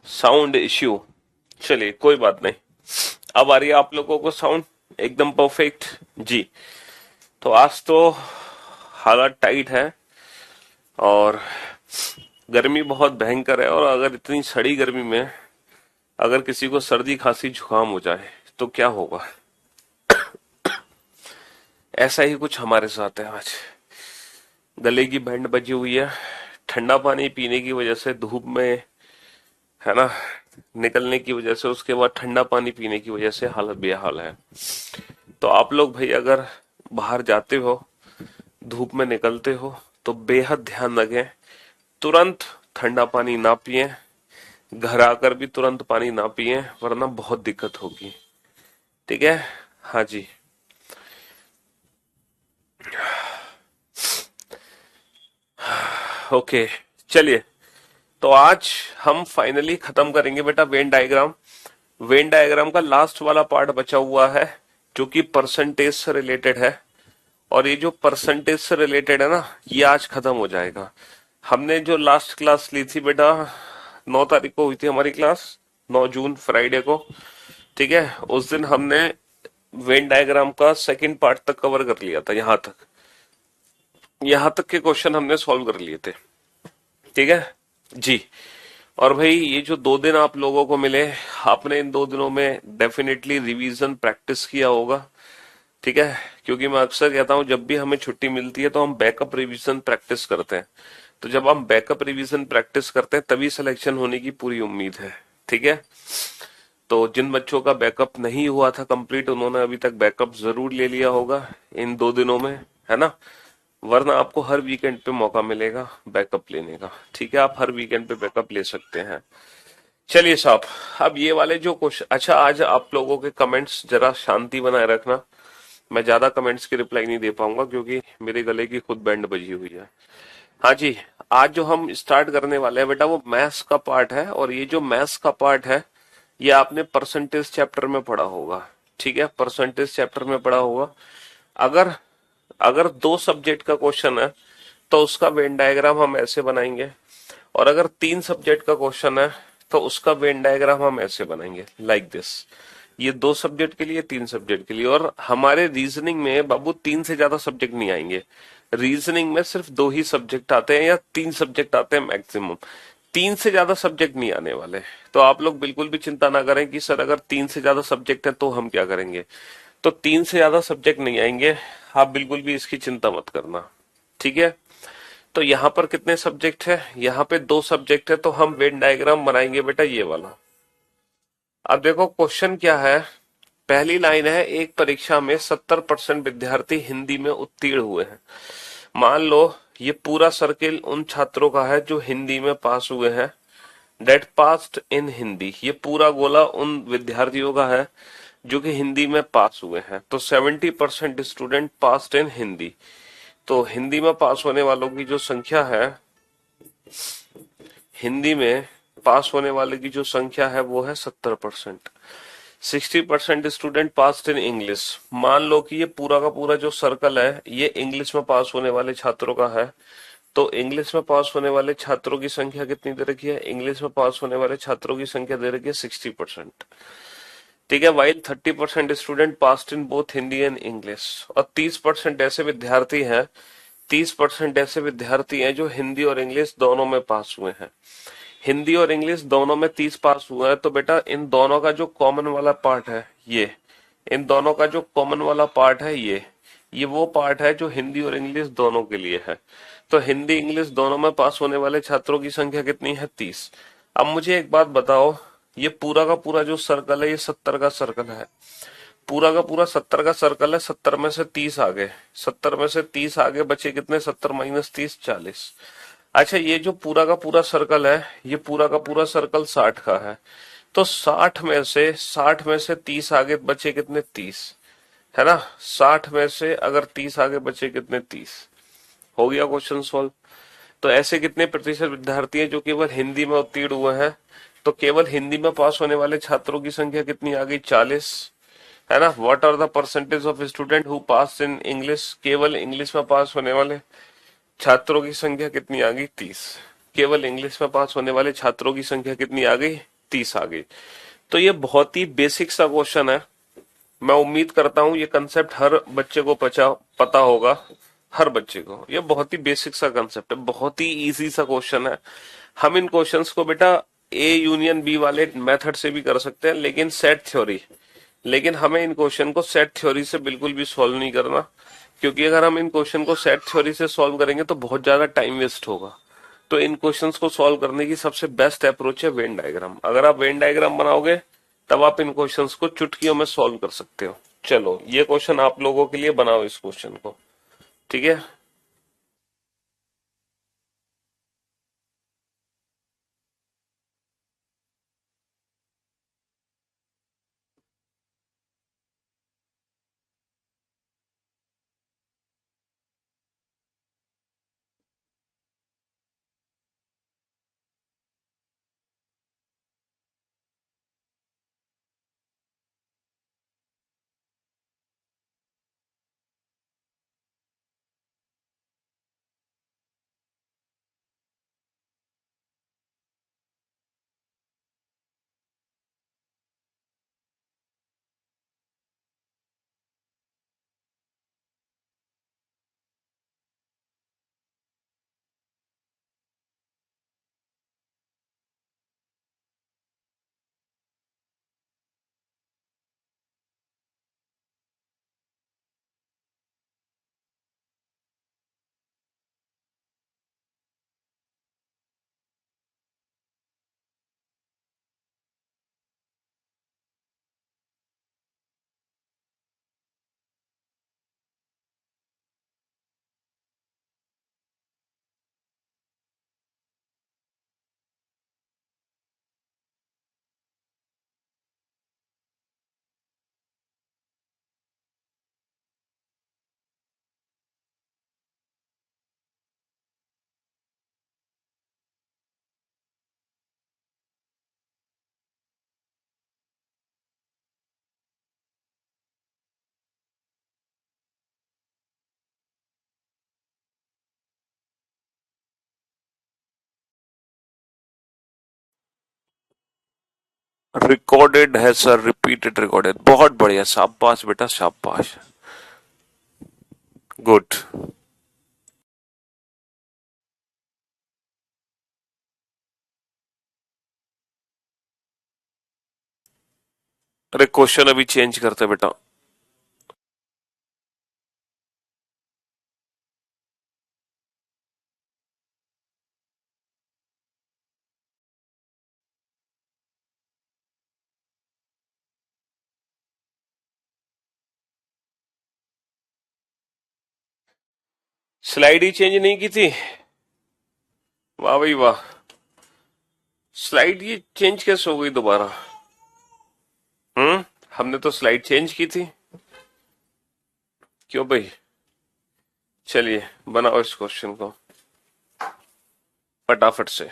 Sound issue. चलिए कोई बात नहीं। अब आ रही है आप लोगों को साउंड एकदम परफेक्ट जी। तो आज तो हालत टाइट है और गर्मी बहुत भयंकर है। और अगर इतनी सड़ी गर्मी में अगर किसी को सर्दी खांसी जुकाम हो जाए तो क्या होगा। ऐसा ही कुछ हमारे साथ है आज। गले की बैंड बजी हुई है। ठंडा पानी पीने की वजह से धूप में, है ना, निकलने की वजह से, उसके बाद ठंडा पानी पीने की वजह से हालत बेहाल है। तो आप लोग भाई अगर बाहर जाते हो, धूप में निकलते हो, तो बेहद ध्यान रखें। तुरंत ठंडा पानी ना पिएं। घर आकर भी तुरंत पानी ना पिएं, वरना बहुत दिक्कत होगी। ठीक है। हाँ जी। ओके। चलिए, तो आज हम फाइनली खत्म करेंगे बेटा वेन डायग्राम। वेन डायग्राम का लास्ट वाला पार्ट बचा हुआ है जो कि परसेंटेज से रिलेटेड है। और ये जो परसेंटेज से रिलेटेड है ना, ये आज खत्म हो जाएगा। हमने जो लास्ट क्लास ली थी बेटा, 9 तारीख को हुई थी हमारी क्लास, 9 जून फ्राइडे को। ठीक है। उस दिन हमने वेन डायग्राम का सेकंड पार्ट तक कवर कर लिया था। यहां तक के क्वेश्चन हमने सॉल्व कर लिए थे। ठीक है जी। और भाई ये जो 2 दिन आप लोगों को मिले, आपने इन 2 दिनों में डेफिनेटली रिवीजन प्रैक्टिस किया होगा। ठीक है। क्योंकि मैं अक्सर कहता हूं जब भी हमें छुट्टी मिलती है तो हम बैकअप रिवीजन प्रैक्टिस करते हैं। तो जब हम बैकअप रिवीजन प्रैक्टिस करते हैं तभी सिलेक्शन होने की पूरी उम्मीद है। ठीक है। तो जिन बच्चों का बैकअप नहीं हुआ था कंप्लीट, उन्होंने अभी तक बैकअप जरूर ले लिया होगा इन 2 दिनों में, है ना। वरना आपको हर वीकेंड पे मौका मिलेगा बैकअप लेने का। ठीक है। आप हर वीकेंड पे बैकअप ले सकते हैं। चलिए साहब, अब ये वाले जो क्वेश्चन, अच्छा आज आप लोगों के कमेंट्स जरा शांति बनाए रखना। मैं ज्यादा कमेंट्स की रिप्लाई नहीं दे पाऊंगा क्योंकि मेरे गले की खुद बैंड बजी हुई है। हाँ जी। आज जो हम स्टार्ट करने वाले हैं बेटा वो मैथ्स का पार्ट है। और ये जो मैथ्स का पार्ट है ये आपने परसेंटेज चैप्टर में पढ़ा होगा। ठीक है। परसेंटेज चैप्टर में पढ़ा होगा। अगर अगर 2 सब्जेक्ट का क्वेश्चन है तो उसका वेन डायग्राम हम ऐसे बनाएंगे। और अगर 3 सब्जेक्ट का क्वेश्चन है तो उसका वेन डायग्राम हम ऐसे बनाएंगे, लाइक दिस। ये 2 सब्जेक्ट के लिए, 3 सब्जेक्ट के लिए। और हमारे रीजनिंग में बाबू 3 से ज्यादा सब्जेक्ट नहीं आएंगे। रीजनिंग में सिर्फ 2 ही सब्जेक्ट आते हैं या 3 सब्जेक्ट आते हैं मैक्सिमम। 3 से ज्यादा सब्जेक्ट नहीं आने वाले। तो आप लोग बिल्कुल भी चिंता ना करें कि सर अगर 3 से ज्यादा सब्जेक्ट है तो हम क्या करेंगे। तो 3 से ज्यादा सब्जेक्ट नहीं आएंगे। आप बिल्कुल भी इसकी चिंता मत करना। ठीक है। तो यहाँ पर कितने सब्जेक्ट है, यहाँ पे 2 सब्जेक्ट है, तो हम वेन डायग्राम बनाएंगे बेटा ये वाला। अब देखो क्वेश्चन क्या है। पहली लाइन है, एक परीक्षा में 70% विद्यार्थी हिंदी में उत्तीर्ण हुए हैं। मान लो ये पूरा सर्किल उन छात्रों का है जो हिंदी में पास हुए हैं, डेट पास्ड इन हिंदी। ये पूरा गोला उन विद्यार्थियों का है जो कि हिंदी में पास हुए हैं। तो 70% स्टूडेंट पास्ड इन हिंदी। तो हिंदी में पास होने वालों की जो संख्या है, हिंदी में पास होने वाले की जो संख्या है वो है 70%। 60% स्टूडेंट पास इन इंग्लिश। मान लो कि ये पूरा का पूरा जो सर्कल है ये इंग्लिश में पास होने वाले छात्रों का है। तो इंग्लिश में पास होने वाले छात्रों की संख्या कितनी दे रखी है, इंग्लिश में पास होने वाले छात्रों की संख्या दे रखी है 60%। ठीक है। While 30% student pass in both Hindi and English. और 30% ऐसे विद्यार्थी हैं, 30% ऐसे विद्यार्थी हैं जो हिंदी और इंग्लिश दोनों में पास हुए हैं। हिंदी और इंग्लिश दोनों में 30 पास हुआ है। तो बेटा इन दोनों का जो कॉमन वाला पार्ट है ये, इन दोनों का जो कॉमन वाला पार्ट है ये वो पार्ट है जो हिंदी और इंग्लिश दोनों के लिए है। तो हिंदी इंग्लिश दोनों में पास होने वाले छात्रों की संख्या कितनी है, 30। अब मुझे एक बात बताओ, ये पूरा का पूरा जो सर्कल है ये 70 का सर्कल है। पूरा का पूरा 70 का सर्कल है। 70 में से 30 आगे, 70 में से 30 आगे बचे कितने, 70 माइनस 30, 40। अच्छा ये जो पूरा का पूरा सर्कल है, ये पूरा का पूरा सर्कल 60 का है। तो 60 में से 30 आगे बचे कितने, 30, है ना। 60 में से अगर 30 आगे बचे कितने, 30। हो गया क्वेश्चन सॉल्व। तो ऐसे कितने प्रतिशत विद्यार्थी हैं जो केवल हिंदी में उत्तीर्ण हुए हैं। तो केवल हिंदी में पास होने वाले छात्रों की संख्या कितनी आ गई, 40, है ना। What are the percentage of student who pass in English. केवल इंग्लिश में पास होने वाले छात्रों की संख्या कितनी आ गई, 30। केवल इंग्लिश में पास होने वाले छात्रों की संख्या कितनी आ गई, 30 आ गई। तो ये बहुत ही बेसिक सा क्वेश्चन है। मैं उम्मीद करता हूं ये कंसेप्ट हर बच्चे को पता होगा। हर बच्चे को ये बहुत ही बेसिक सा कंसेप्ट है, बहुत ही इजी सा क्वेश्चन है। हम इन क्वेश्चंस को बेटा ए यूनियन बी वाले मेथड से भी कर सकते हैं, लेकिन सेट थ्योरी, लेकिन हमें इन क्वेश्चन को सेट थ्योरी से बिल्कुल भी सॉल्व नहीं करना, क्योंकि अगर हम इन क्वेश्चन को सेट थ्योरी से सॉल्व करेंगे तो बहुत ज्यादा टाइम वेस्ट होगा। तो इन क्वेश्चंस को सॉल्व करने की सबसे बेस्ट अप्रोच है वेन डायग्राम। अगर आप वेन डायग्राम बनाओगे तब आप इन क्वेश्चंस को चुटकियों में सॉल्व कर सकते हो। चलो ये क्वेश्चन आप लोगों के लिए बनाओ इस क्वेश्चन को, ठीक है। रिकॉर्डेड है सर, रिपीटेड रिकॉर्डेड, बहुत बढ़िया, शाबाश बेटा शाबाश, गुड। अरे क्वेश्चन अभी चेंज करते बेटा। स्लाइड ही चेंज नहीं की थी? वाह भाई वाह। स्लाइड ये चेंज कैसे हो गई दोबारा? हमने तो स्लाइड चेंज की थी। क्यों भाई? चलिए बनाओ इस क्वेश्चन को फटाफट से।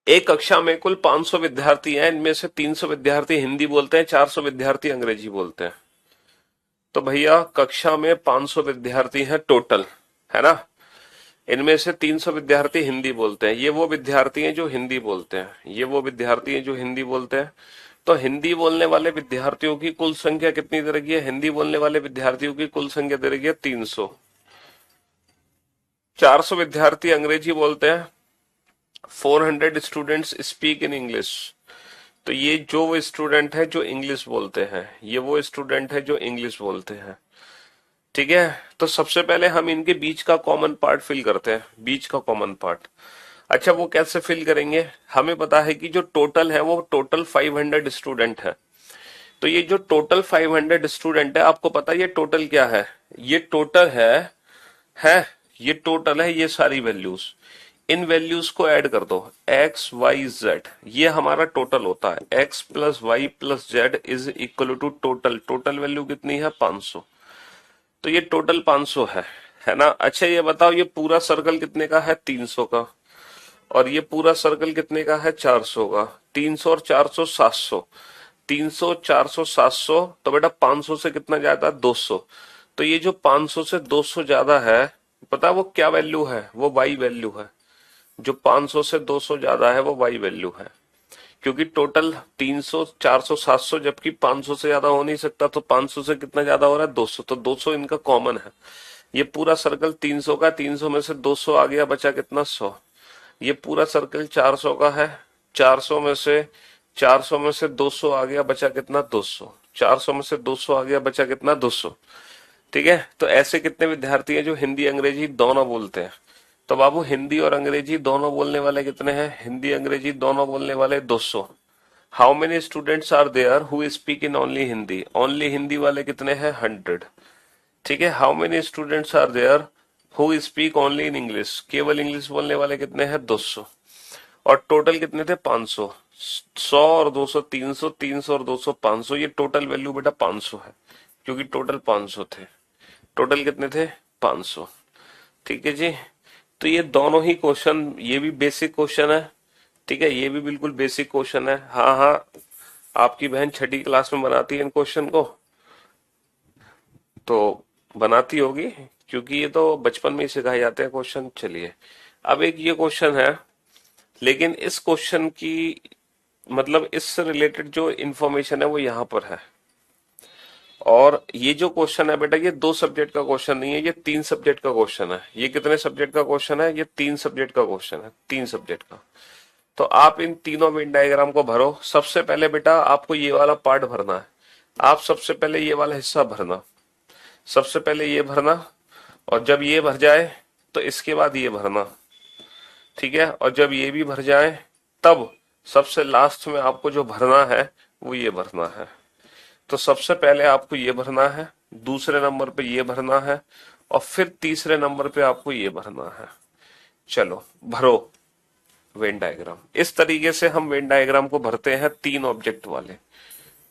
एक कक्षा में कुल 500 विद्यार्थी हैं, इनमें से 300 विद्यार्थी हिंदी बोलते हैं, 400 विद्यार्थी अंग्रेजी बोलते हैं। तो भैया कक्षा में 500 विद्यार्थी हैं टोटल, है ना। इनमें से 300 विद्यार्थी हिंदी बोलते हैं, ये वो विद्यार्थी हैं जो हिंदी बोलते हैं, ये वो विद्यार्थी हैं जो हिंदी बोलते हैं। तो हिंदी बोलने वाले विद्यार्थियों की कुल संख्या कितनी दे रखी है? हिंदी बोलने वाले विद्यार्थियों की कुल संख्या दे रखी है 300। 400 विद्यार्थी अंग्रेजी बोलते हैं, 400 स्टूडेंट्स स्पीक इन इंग्लिश। तो ये जो वो स्टूडेंट है जो इंग्लिश बोलते हैं, ये वो स्टूडेंट है जो इंग्लिश बोलते हैं, ठीक है। तो सबसे पहले हम इनके बीच का कॉमन पार्ट फिल करते हैं, बीच का कॉमन पार्ट। अच्छा वो कैसे फिल करेंगे? हमें पता है कि जो टोटल है वो टोटल 500 स्टूडेंट है। तो ये जो टोटल 500 स्टूडेंट है, आपको पता है ये टोटल क्या है? ये टोटल है ये टोटल है, ये सारी वैल्यूज, इन वैल्यूज को ऐड कर दो, एक्स वाई जेड, ये हमारा टोटल होता है। X plus Y plus Z is equal to total, total value कितनी है? 500। तो ये टोटल 500 है ना। अच्छा ये बताओ, ये पूरा सर्कल कितने का है? 300 का। और ये पूरा सर्कल कितने का है? 400 का। 300 और 400 700। 300 400 700, तो बेटा 500 से कितना ज्यादा? 200। तो ये जो 500 से 200 ज्यादा है, पता है वो क्या वैल्यू है? वो वाई वैल्यू है। जो 500 से 200 ज्यादा है वो वाई वैल्यू है। क्योंकि टोटल 300 400 700, जबकि 500 से ज्यादा हो नहीं सकता, तो 500 से कितना ज्यादा हो रहा है? 200। तो 200 इनका कॉमन है। ये पूरा सर्कल 300 का, 300 में से 200 आ गया, बचा कितना? 100। ये पूरा सर्कल 400 का है, 400 में से 200 आ गया, बचा कितना? 200। 400 में से 200 आ गया, बचा कितना? 200। ठीक है। तो ऐसे कितने विद्यार्थी हैं जो हिंदी अंग्रेजी दोनों बोलते हैं? तो बाबू हिंदी और अंग्रेजी दोनों बोलने वाले कितने हैं? हिंदी अंग्रेजी दोनों बोलने वाले 200। How many students are there who speak in only Hindi? Only Hindi वाले कितने हैं? 100। ठीक है। How many students are there who speak only in English? केवल इंग्लिश बोलने वाले कितने हैं? 200। और टोटल कितने थे? 500। 100 और 200 300, 300 और 200 500। ये टोटल वैल्यू बेटा 500 है, क्योंकि टोटल 500 थे। टोटल कितने थे? 500। ठीक है जी। तो ये दोनों ही क्वेश्चन, ये भी बेसिक क्वेश्चन है, ठीक है, ये भी बिल्कुल बेसिक क्वेश्चन है। हाँ हाँ, आपकी बहन छठी क्लास में बनाती है इन क्वेश्चन को, तो बनाती होगी, क्योंकि ये तो बचपन में ही सिखाए जाते हैं क्वेश्चन। चलिए, अब एक ये क्वेश्चन है, लेकिन इस क्वेश्चन की मतलब इससे रिलेटेड जो इंफॉर्मेशन है वो यहाँ पर है। और ये जो क्वेश्चन है बेटा, ये 2 सब्जेक्ट का क्वेश्चन नहीं है, ये 3 सब्जेक्ट का क्वेश्चन है। ये कितने सब्जेक्ट का क्वेश्चन है? ये 3 सब्जेक्ट का क्वेश्चन है, 3 सब्जेक्ट का। तो आप इन तीनों वेन डायग्राम को भरो। सबसे पहले बेटा आपको ये वाला पार्ट भरना है। आप सबसे पहले ये वाला हिस्सा भरना, सबसे पहले ये भरना, और जब ये भर जाए तो इसके बाद ये भरना। ठीक है। और जब ये भी भर जाए, तब सबसे लास्ट में आपको जो भरना है वो ये भरना है। तो सबसे पहले आपको ये भरना है, दूसरे नंबर पे ये भरना है, और फिर तीसरे नंबर पे आपको ये भरना है। चलो भरो वेन डायग्राम। इस तरीके से हम वेन डायग्राम को भरते हैं 3 ऑब्जेक्ट वाले।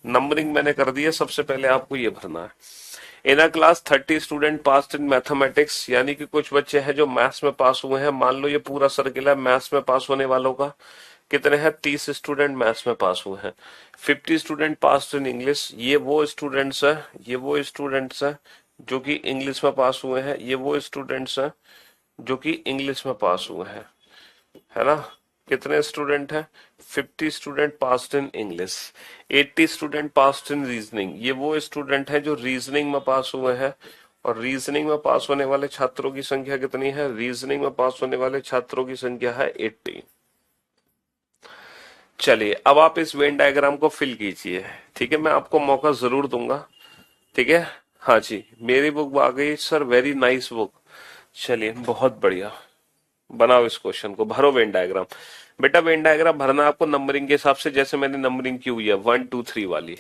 नंबरिंग मैंने कर दी है। सबसे पहले आपको ये भरना है। In a class 30 student pass in mathematics, यानी कि कुछ बच्चे हैं जो मैथ्स में पास हुए हैं। मान लो ये पूरा सर्किल है मैथ्स में पास होने वालों का। कितने हैं? 30 स्टूडेंट मैथ्स में पास हुए हैं। 50 स्टूडेंट पास इन इंग्लिश, ये वो स्टूडेंट्स हैं, ये वो स्टूडेंट्स हैं जो कि इंग्लिश में पास हुए हैं। ये वो स्टूडेंट्स हैं जो कि इंग्लिश में पास हुए हैं, है ना। कितने स्टूडेंट हैं? 50 student passed in English. 80 student passed in reasoning, ये वो स्टूडेंट हैं जो रीजनिंग में पास हुए हैं। और रीजनिंग में पास होने वाले छात्रों की संख्या कितनी है? रीजनिंग में पास होने वाले छात्रों की संख्या है 80। चलिए, अब आप इस वेन डायग्राम को फिल कीजिए। ठीक है, मैं आपको मौका जरूर दूंगा। ठीक है। हाँ जी, मेरी बुक आ गई सर, वेरी नाइस बुक। चलिए, बहुत बढ़िया। बनाओ इस क्वेश्चन को, भरो वेन डायग्राम। बेटा वेन डायग्राम भरना आपको नंबरिंग के हिसाब से, जैसे मैंने नंबरिंग की हुई है 1 2 3 वाली।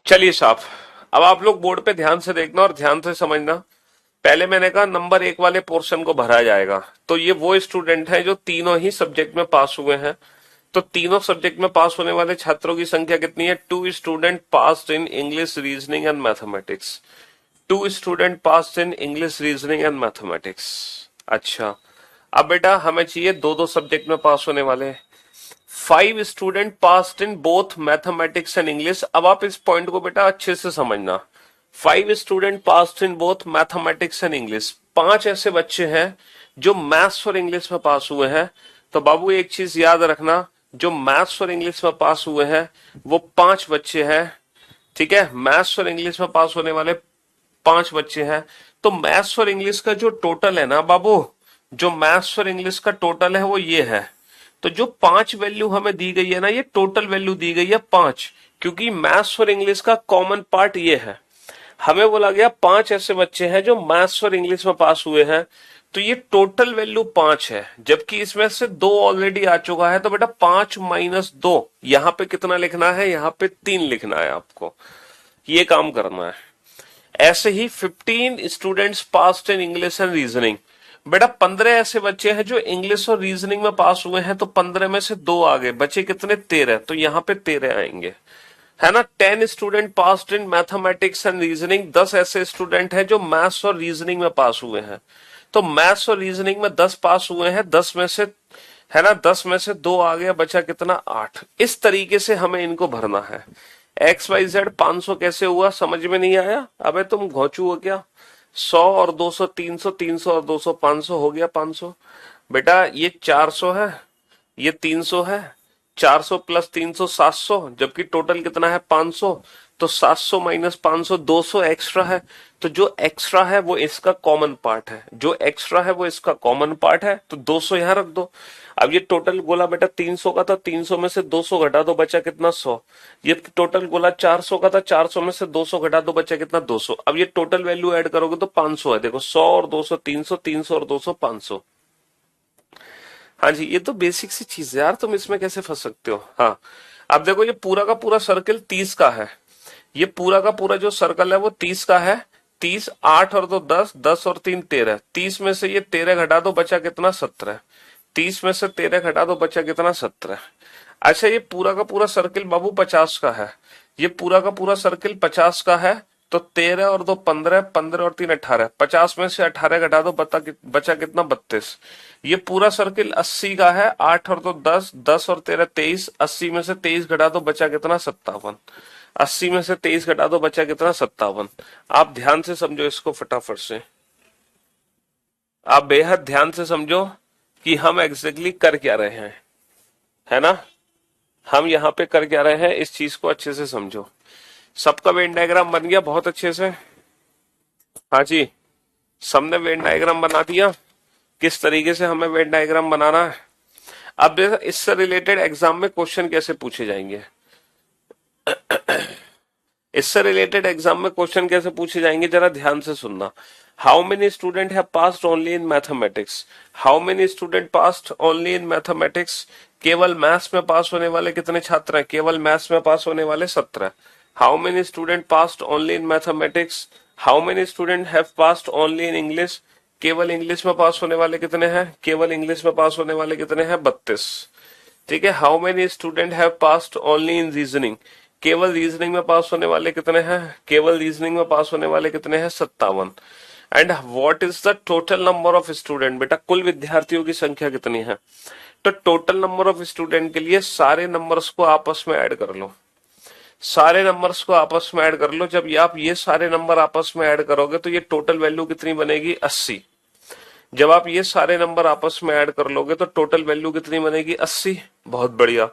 चलिए साहब, अब आप लोग बोर्ड पे ध्यान से देखना और ध्यान से समझना। पहले मैंने कहा नंबर 1 वाले पोर्शन को भरा जाएगा, तो ये वो स्टूडेंट हैं जो तीनों ही सब्जेक्ट में पास हुए हैं। तो तीनों सब्जेक्ट में पास होने वाले छात्रों की संख्या कितनी है? 2 student passed in English, reasoning and mathematics. 2 student passed in English, reasoning and mathematics. अच्छा, अब बेटा हमें चाहिए दो दो सब्जेक्ट में पास होने वाले। 5 student passed in both mathematics and English. अब आप इस पॉइंट को बेटा अच्छे से समझना। 5 student passed in both mathematics and English. 5 ऐसे बच्चे हैं जो मैथ्स और इंग्लिश में पास हुए हैं। तो बाबू एक चीज याद रखना, जो मैथ्स और इंग्लिश में पास हुए हैं वो 5 बच्चे हैं। ठीक है, मैथ्स और इंग्लिश में पास होने वाले 5 बच्चे हैं। तो मैथ्स और इंग्लिश का जो टोटल है ना बाबू, जो मैथ्स और इंग्लिश का टोटल है वो ये है। तो जो 5 वैल्यू हमें दी गई है ना, ये टोटल वैल्यू दी गई है 5, क्योंकि मैथ्स और इंग्लिश का कॉमन पार्ट ये है। हमें बोला गया 5 ऐसे बच्चे हैं जो मैथ्स और इंग्लिश में पास हुए हैं, तो ये टोटल वैल्यू 5 है, जबकि इसमें से 2 ऑलरेडी आ चुका है। तो बेटा 5 माइनस 2, यहां पे कितना लिखना है? यहां पे 3 लिखना है आपको, ये काम करना है। ऐसे ही 15 students passed in English and reasoning. बेटा 15 ऐसे बच्चे हैं जो इंग्लिश और रीजनिंग में पास हुए हैं, तो 15 में से 2 आ गए, बचे कितने? 13। तो यहां पे 13 आएंगे, है ना। 10 student passed in mathematics and reasoning. 10 ऐसे स्टूडेंट हैं जो मैथ्स और रीजनिंग में पास हुए हैं। तो मैथ्स और रीजनिंग में 10 पास हुए हैं, 10 में से, है ना, 10 में से 2 आ गया, बचा कितना? 8। इस तरीके से हमें इनको भरना है। एक्स वाई जेड 500 कैसे हुआ? समझ में नहीं आया? अबे तुम घोंचू हो क्या? 100 और 200 300, 300 और 200 500, हो गया 500। बेटा ये 400 है, ये 300 है, 400 प्लस 300 700, जबकि टोटल कितना है? 500। तो 700 माइनस 500, 200 एक्स्ट्रा है। तो जो एक्स्ट्रा है वो इसका कॉमन पार्ट है, जो एक्स्ट्रा है वो इसका कॉमन पार्ट है, तो 200 यहां रख दो। अब ये टोटल गोला बेटा 300 का था, 300 में से 200 घटा दो, बचा कितना? 100। ये टोटल गोला 400 का था, 400 में से 200 घटा दो, बचा कितना? 200। अब ये टोटल वैल्यू ऐड करोगे तो 500 है। देखो 100 और 200 300, 300 और 200 500। हाँ जी, ये तो बेसिक सी चीज है यार, तुम इसमें कैसे फंस सकते हो? हाँ, अब देखो ये पूरा का पूरा सर्कल 30 का है। ये पूरा का पूरा जो सर्कल है वो 30 का है। 30, 8 और 2 10, 10 और 3 13। 30 में से ये 13 घटा दो, बचा कितना? 17। 30 में से 13 घटा दो, बचा कितना? 17। अच्छा, ये पूरा का पूरा सर्किल बाबू 50 का है। ये पूरा का पूरा सर्किल 50 का है। तो 13 और 2 15, 15 और 3 18। 50 में से 18 घटा दो, बचा कितना? 32। ये पूरा सर्किल 80 का है। 8 और 2 10, 10 और 13 23। 80 में से 23 घटा दो, बचा कितना? 57। 80 में से 23 घटा दो, बचा कितना? 57। आप ध्यान से समझो इसको फटाफट से, आप बेहद ध्यान से समझो कि हम एग्जैक्टली कर क्या रहे हैं, है ना। हम यहाँ पे कर क्या रहे हैं, इस चीज को अच्छे से समझो। सबका वेन डायग्राम बन गया बहुत अच्छे से? हाँ जी, सबने वेन डायग्राम बना दिया। किस तरीके से हमें वेन डायग्राम बनाना है? अब इससे रिलेटेड एग्जाम में क्वेश्चन कैसे पूछे जाएंगे, इससे रिलेटेड एग्जाम में क्वेश्चन कैसे पूछे जाएंगे, जरा ध्यान से सुनना। How many student have passed only in mathematics? How many student passed only in mathematics? केवल मैथ्स में पास होने वाले कितने छात्र हैं? केवल मैथ्स में पास होने वाले 17। How many student passed only in mathematics? How many student have passed only in English? केवल इंग्लिश में पास होने वाले कितने हैं? केवल इंग्लिश में पास होने वाले कितने हैं? 32। ठीक है, how many student have passed only in reasoning? केवल रीजनिंग में पास होने वाले कितने हैं? केवल रीजनिंग में पास होने वाले कितने हैं? 57। And what is the total number of student? बेटा कुल विद्यार्थियों की संख्या कितनी है? तो टोटल नंबर ऑफ स्टूडेंट के लिए सारे नंबर्स को आपस में ऐड कर लो, सारे नंबर्स को आपस में ऐड कर लो। जब आप ये सारे नंबर आपस में ऐड करोगे तो ये टोटल वैल्यू कितनी बनेगी? 80। जब आप ये सारे नंबर आपस में ऐड कर लोगे तो टोटल वैल्यू कितनी बनेगी? 80। बहुत बढ़िया।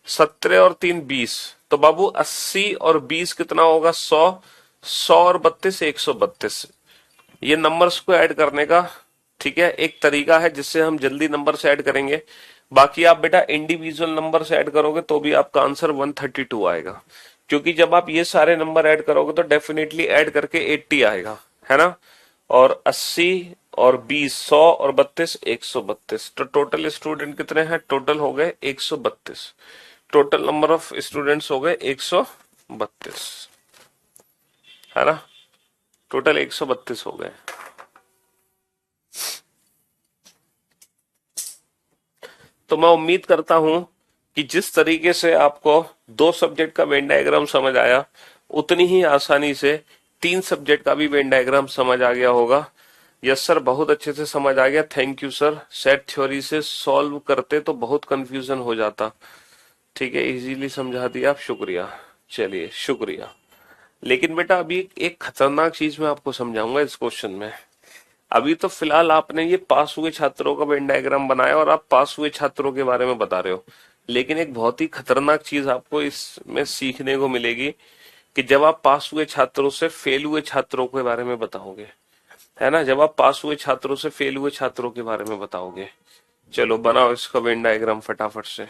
17 और 3 20। तो बाबू 80 और 20 कितना होगा? 100। 100 और 32 132। ये नंबर्स को ऐड करने का, ठीक है, एक तरीका है जिससे हम जल्दी नंबर से ऐड करेंगे। बाकी आप बेटा इंडिविजुअल नंबर से ऐड करोगे तो भी आपका आंसर 132 आएगा, क्योंकि जब आप ये सारे नंबर ऐड करोगे तो डेफिनेटली ऐड करके 80 आएगा, है ना। और 80 और 20 100 और 32 132। तो टोटल स्टूडेंट कितने हैं? टोटल हो गए 132। टोटल नंबर ऑफ स्टूडेंट्स हो गए 132। है ना। टोटल 132 हो गए। तो मैं उम्मीद करता हूं कि जिस तरीके से आपको दो सब्जेक्ट का वेन डायग्राम समझ आया, उतनी ही आसानी से तीन सब्जेक्ट का भी वेन डायग्राम समझ आ गया होगा। यस सर, बहुत अच्छे से समझ आ गया, thank you sir. Set theory से सॉल्व करते तो बहुत कंफ्यूजन हो जाता। ठीक है, इजीली समझा दिया आप, शुक्रिया। चलिए, शुक्रिया। लेकिन बेटा अभी एक खतरनाक चीज मैं आपको समझाऊंगा इस क्वेश्चन में। अभी तो फिलहाल आपने ये पास हुए छात्रों का वेन डायग्राम बनाया और आप पास हुए छात्रों के बारे में बता रहे हो, लेकिन एक बहुत ही खतरनाक चीज आपको इसमें सीखने को मिलेगी कि जब आप पास हुए छात्रों से फेल हुए छात्रों के बारे में बताओगे, है ना, जब आप पास हुए छात्रों से फेल हुए छात्रों के बारे में बताओगे। चलो बनाओ इसका वेन डायग्राम फटाफट से।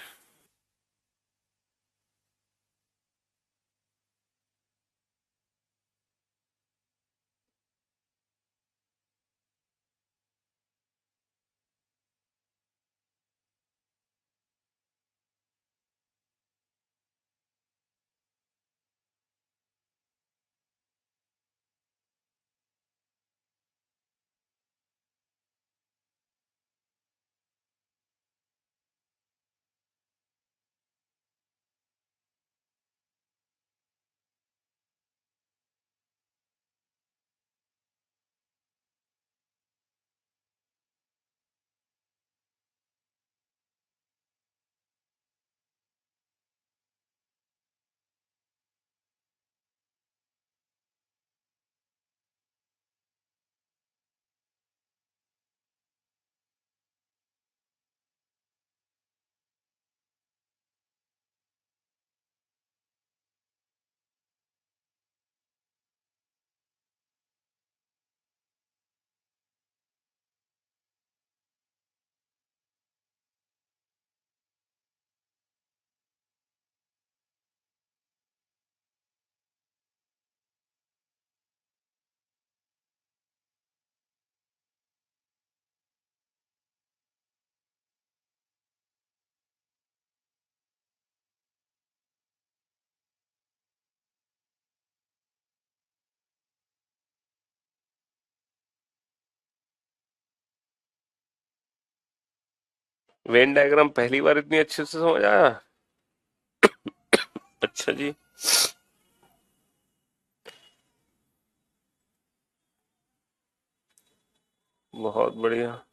वेन डायग्राम पहली बार इतनी अच्छे से समझ आया? अच्छा जी। बहुत बढ़िया।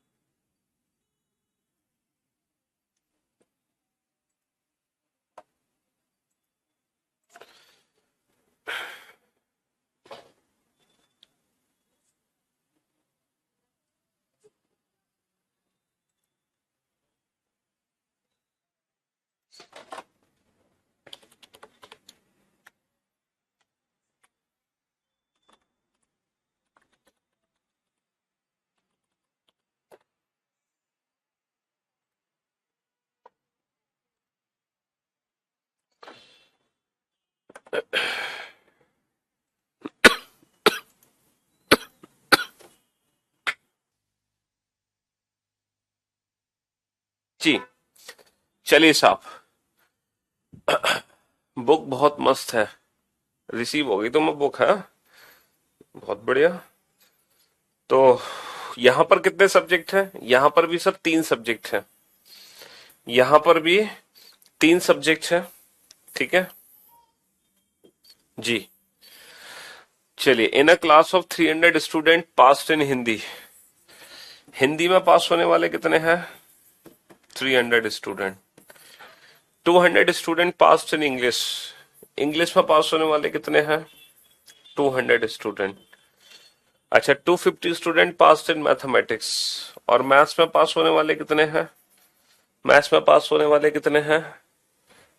जी, चलिए साहब, बुक बहुत मस्त है। रिसीव हो गई तुम्हें बुक, है? बहुत बढ़िया। तो यहाँ पर कितने सब्जेक्ट हैं? यहाँ पर भी सर तीन सब्जेक्ट हैं। यहाँ पर भी तीन सब्जेक्ट हैं। ठीक है जी। चलिए, in a class of 300 student passed in Hindi. Hindi में पास होने वाले कितने हैं? 300 student. 200 student passed in English. English में पास होने वाले कितने हैं? 200 स्टूडेंट। अच्छा, 250 स्टूडेंट पास इन मैथमेटिक्स। और मैथ्स में पास होने वाले कितने हैं? मैथ्स में पास होने वाले कितने हैं?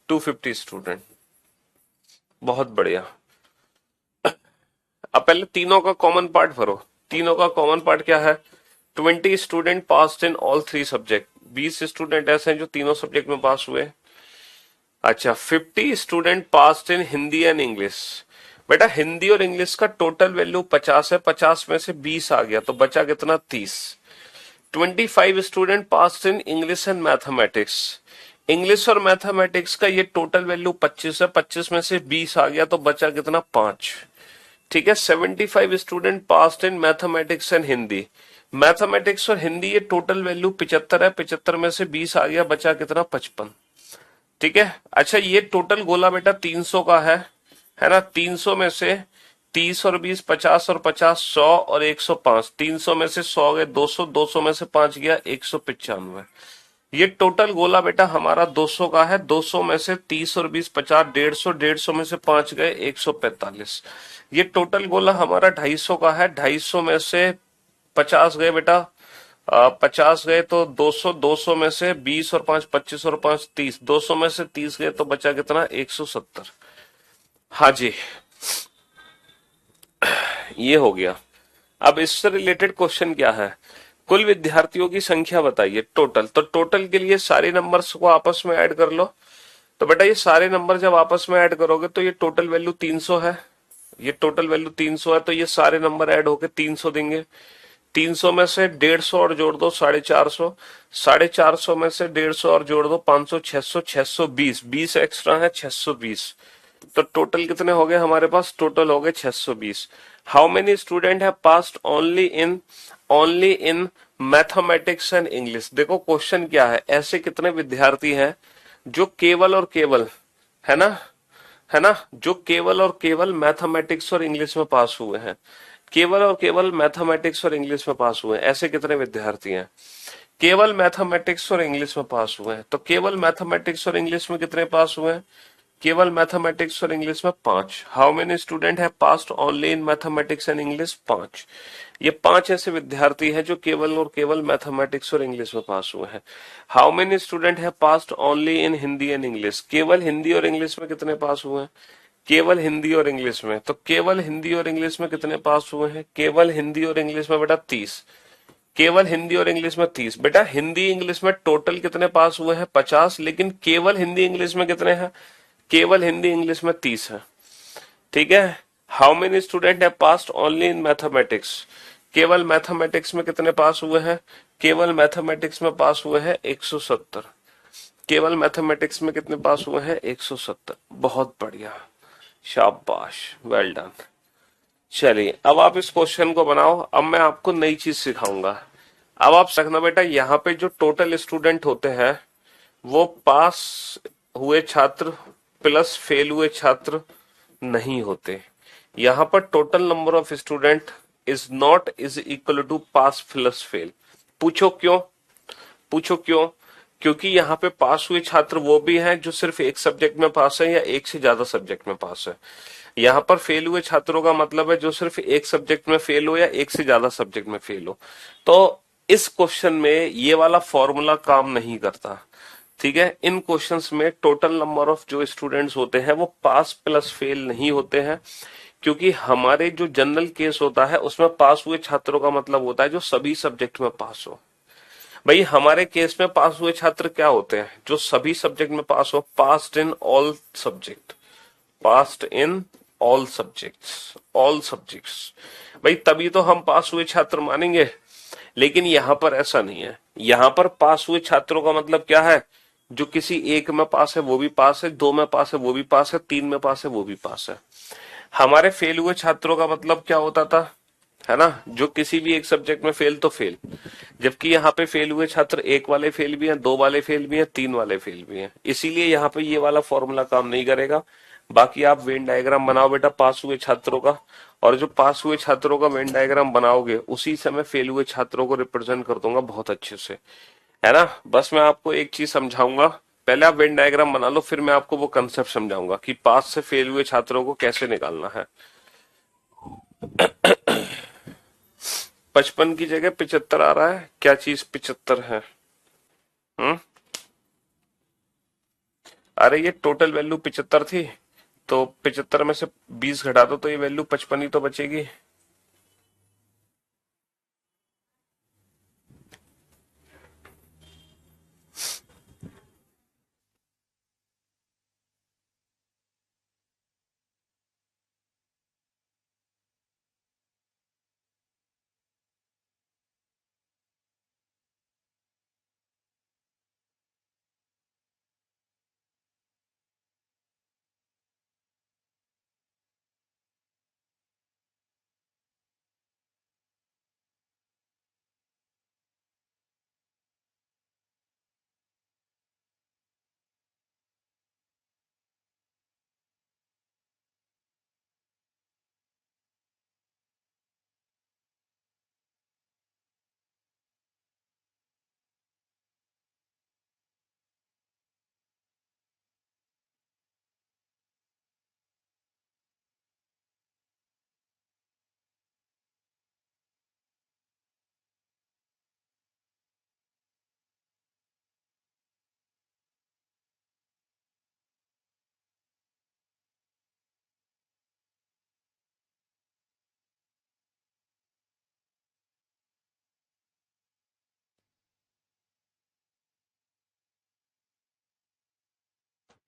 250 स्टूडेंट। बहुत बढ़िया। अब पहले तीनों का कॉमन पार्ट भरो। तीनों का कॉमन पार्ट क्या है? 20 student pass in all three subject. 20 student ऐसे हैं जो तीनों सब्जेक्ट में पास हुए। अच्छा, 50 student pass in Hindi and English. बेटा हिंदी और इंग्लिश का टोटल वैल्यू 50 है, 50 में से 20 आ गया तो बचा कितना? 30। 25 student pass in English and mathematics. English और मैथमेटिक्स का ये टोटल वैल्यू 25 है, 25 में से 20 आ गया तो बचा कितना? 5। ठीक है, 75 student passed in mathematics and Hindi. Mathematics और हिंदी ये टोटल वैल्यू 75 है, 75 में से 20 आ गया, बचा कितना, 55। ठीक है, अच्छा ये टोटल गोला बेटा 300 का है ना। 300 में से 30 और 20 50 और 50 100 और 105, 300 में से 100 गए 200, 200 में से 5 गया 195। ये टोटल गोला बेटा हमारा 200 का है। 200 में से 30 और 20 50 150, 150 में से 5 गए 145। ये टोटल गोला हमारा 250 का है। 250 में से 50 गए बेटा, 50 गए तो 200, 200 में से 20 और 5 25 और 5 30, 200 में से 30 गए तो बचा कितना, 170। हाँ जी, ये हो गया। अब इससे रिलेटेड क्वेश्चन क्या है, कुल विद्यार्थियों की संख्या बताइए टोटल। तो टोटल के लिए सारे नंबर्स को आपस में ऐड कर लो। तो बेटा ये सारे नंबर जब आपस में ऐड करोगे तो ये टोटल वैल्यू 300 है। ये टोटल वैल्यू 300 है, तो ये सारे नंबर ऐड होके 300 देंगे। 300 में से 150 और जोड़ दो 450, 450 में से 150 और जोड़ दो 500, 600, 620, 20 एक्स्ट्रा है 620। तो टोटल कितने हो गए हमारे पास, टोटल हो गए 620। How many student have passed only in mathematics and English. देखो क्वेश्चन क्या है, ऐसे कितने विद्यार्थी हैं जो केवल और केवल, है ना, है ना, जो केवल और केवल मैथमेटिक्स और इंग्लिश में पास हुए हैं। केवल और केवल मैथमेटिक्स और इंग्लिश में पास हुए हैं, ऐसे कितने विद्यार्थी हैं केवल मैथमेटिक्स और इंग्लिश में पास हुए हैं। तो केवल मैथमेटिक्स और इंग्लिश में कितने पास हुए हैं, केवल मैथमेटिक्स और इंग्लिश में 5। How many student have passed only in mathematics and English, 5। ये 5 ऐसे विद्यार्थी हैं जो केवल और केवल मैथमेटिक्स और इंग्लिश में पास हुए हैं। How many student have passed only in Hindi and English, केवल हिंदी और इंग्लिश में कितने पास हुए हैं, केवल हिंदी और इंग्लिश में। तो केवल हिंदी और इंग्लिश में कितने पास हुए हैं, केवल हिंदी और इंग्लिश में बेटा 30। केवल हिंदी और इंग्लिश में 30। बेटा हिंदी इंग्लिश में टोटल कितने पास हुए हैं, 50, लेकिन केवल हिंदी इंग्लिश में कितने हैं, केवल हिंदी इंग्लिश में 30 है। ठीक है, how many student have passed only in mathematics, केवल मैथमेटिक्स में कितने पास हुए हैं, केवल मैथमेटिक्स में पास हुए हैं 170। केवल मैथमेटिक्स में कितने पास हुए हैं, 170। बहुत बढ़िया, शाबाश, वेल डन। चलिए अब आप इस क्वेश्चन को बनाओ। अब मैं आपको नई चीज सिखाऊंगा। अब आप रखना बेटा, यहाँ पे जो टोटल स्टूडेंट होते हैं वो पास हुए छात्र प्लस फेल हुए छात्र नहीं होते। यहाँ पर total number of student is not is equal to pass plus fail. पूछो क्यों, पूछो क्यों, क्योंकि यहाँ पे पास हुए छात्र वो भी हैं जो सिर्फ एक सब्जेक्ट में पास है या एक से ज्यादा सब्जेक्ट में पास है। यहाँ पर फेल हुए छात्रों का मतलब है जो सिर्फ एक सब्जेक्ट में फेल हो या एक से ज्यादा सब्जेक्ट में फेल हो। तो इस क्वेश्चन में ये वाला फॉर्मूला काम नहीं करता। ठीक है, इन क्वेश्चंस में टोटल नंबर ऑफ जो स्टूडेंट्स होते हैं वो पास प्लस फेल नहीं होते हैं, क्योंकि हमारे जो जनरल केस होता है उसमें पास हुए छात्रों का मतलब होता है जो सभी सब्जेक्ट में पास हो। भाई हमारे केस में पास हुए छात्र क्या होते हैं, जो सभी सब्जेक्ट में पास हो, passed in all subject, passed in all subjects, all subjects. भाई तभी तो हम पास हुए छात्र मानेंगे। लेकिन यहां पर ऐसा नहीं है। यहां पर पास हुए छात्रों का मतलब क्या है, जो किसी एक में पास है वो भी पास है, दो में पास है वो भी पास है, तीन में पास है वो भी पास है। हमारे फेल हुए छात्रों का मतलब क्या होता था, है ना, जो किसी भी एक सब्जेक्ट में फेल तो फेल। जबकि यहाँ पे फेल हुए छात्र एक वाले फेल भी हैं, दो वाले फेल भी हैं, तीन वाले फेल भी हैं। इसीलिए यहाँ पे ये वाला फॉर्मूला काम नहीं करेगा। बाकी आप वेन डायग्राम बनाओ बेटा पास हुए छात्रों का, और जो पास हुए छात्रों का वेन डायग्राम बनाओगे उसी से मैं फेल हुए छात्रों को रिप्रेजेंट कर दूंगा बहुत अच्छे से, है ना। बस मैं आपको एक चीज समझाऊंगा, पहले आप वेन डायग्राम बना लो, फिर मैं आपको वो कंसेप्ट समझाऊंगा कि पास से फेल हुए छात्रों को कैसे निकालना है। 55 की जगह 75 आ रहा है, क्या चीज 75 है। हम्म, अरे ये टोटल वैल्यू 75 थी, तो 75 में से 20 घटा दो तो ये वैल्यू 55 ही तो बचेगी।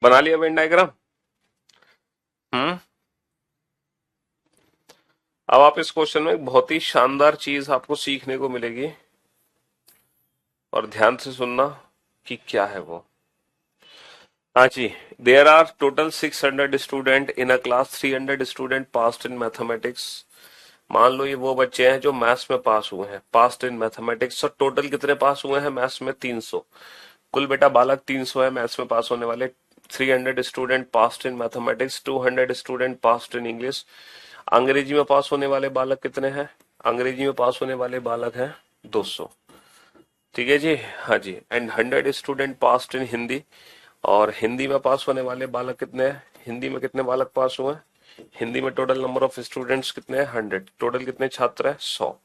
बना लिया वेन डायग्राम? हम्म। अब आप इस क्वेश्चन में एक बहुत ही शानदार चीज आपको सीखने को मिलेगी, और ध्यान से सुनना कि क्या है वो। हाँ जी। There are total 600 student in a class, 300 student passed in mathematics. मान लो ये वो बच्चे हैं जो मैथ्स में पास हुए हैं, पास्ड इन मैथमेटिक्स। तो टोटल कितने पास हुए हैं मैथ्स में? 300। कुल बेटा बालक 300 है मैथ्स में पास होने वाले। 300 student passed in mathematics, 200 student passed in English. अंग्रेजी में पास होने वाले बालक कितने हैं? अंग्रेजी में पास होने वाले बालक हैं 200। ठीक है जी। हाँ जी। And 100 student passed in Hindi. और हिंदी में पास होने वाले बालक कितने हैं? हिंदी में कितने बालक पास हुए हैं? हिंदी में टोटल नंबर ऑफ स्टूडेंट्स कितने हैं? 100। टोटल कितने छात्र हैं? 100।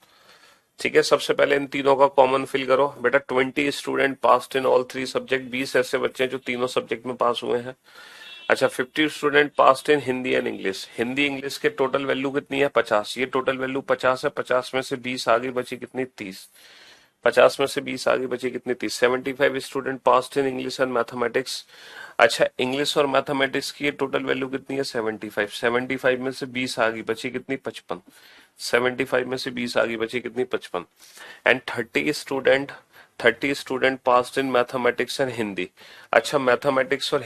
ठीक है। सबसे पहले इन तीनों का कॉमन फिल करो बेटा। 20 student passed in all 3 subject. 20 ऐसे बच्चे हैं जो तीनों सब्जेक्ट में पास हुए हैं। अच्छा। 50 student passed in Hindi and English. Hindi English के टोटल वैल्यू कितनी है? 50। ये टोटल वैल्यू 50 है। 50 में से 20 आगे बची कितनी? 30। 50 में से 20 आगे बची कितनी? 30। 75 student passed in English and mathematics. अच्छा। इंग्लिश और मैथमेटिक्स की टोटल वैल्यू कितनी है? 75। 75 में से 20 आगे बची कितनी? 55। 75 में से 20 आगे बची कितनी? 55। And 30 student passed in mathematics and Hindi. अच्छा। मैथमेटिक्स और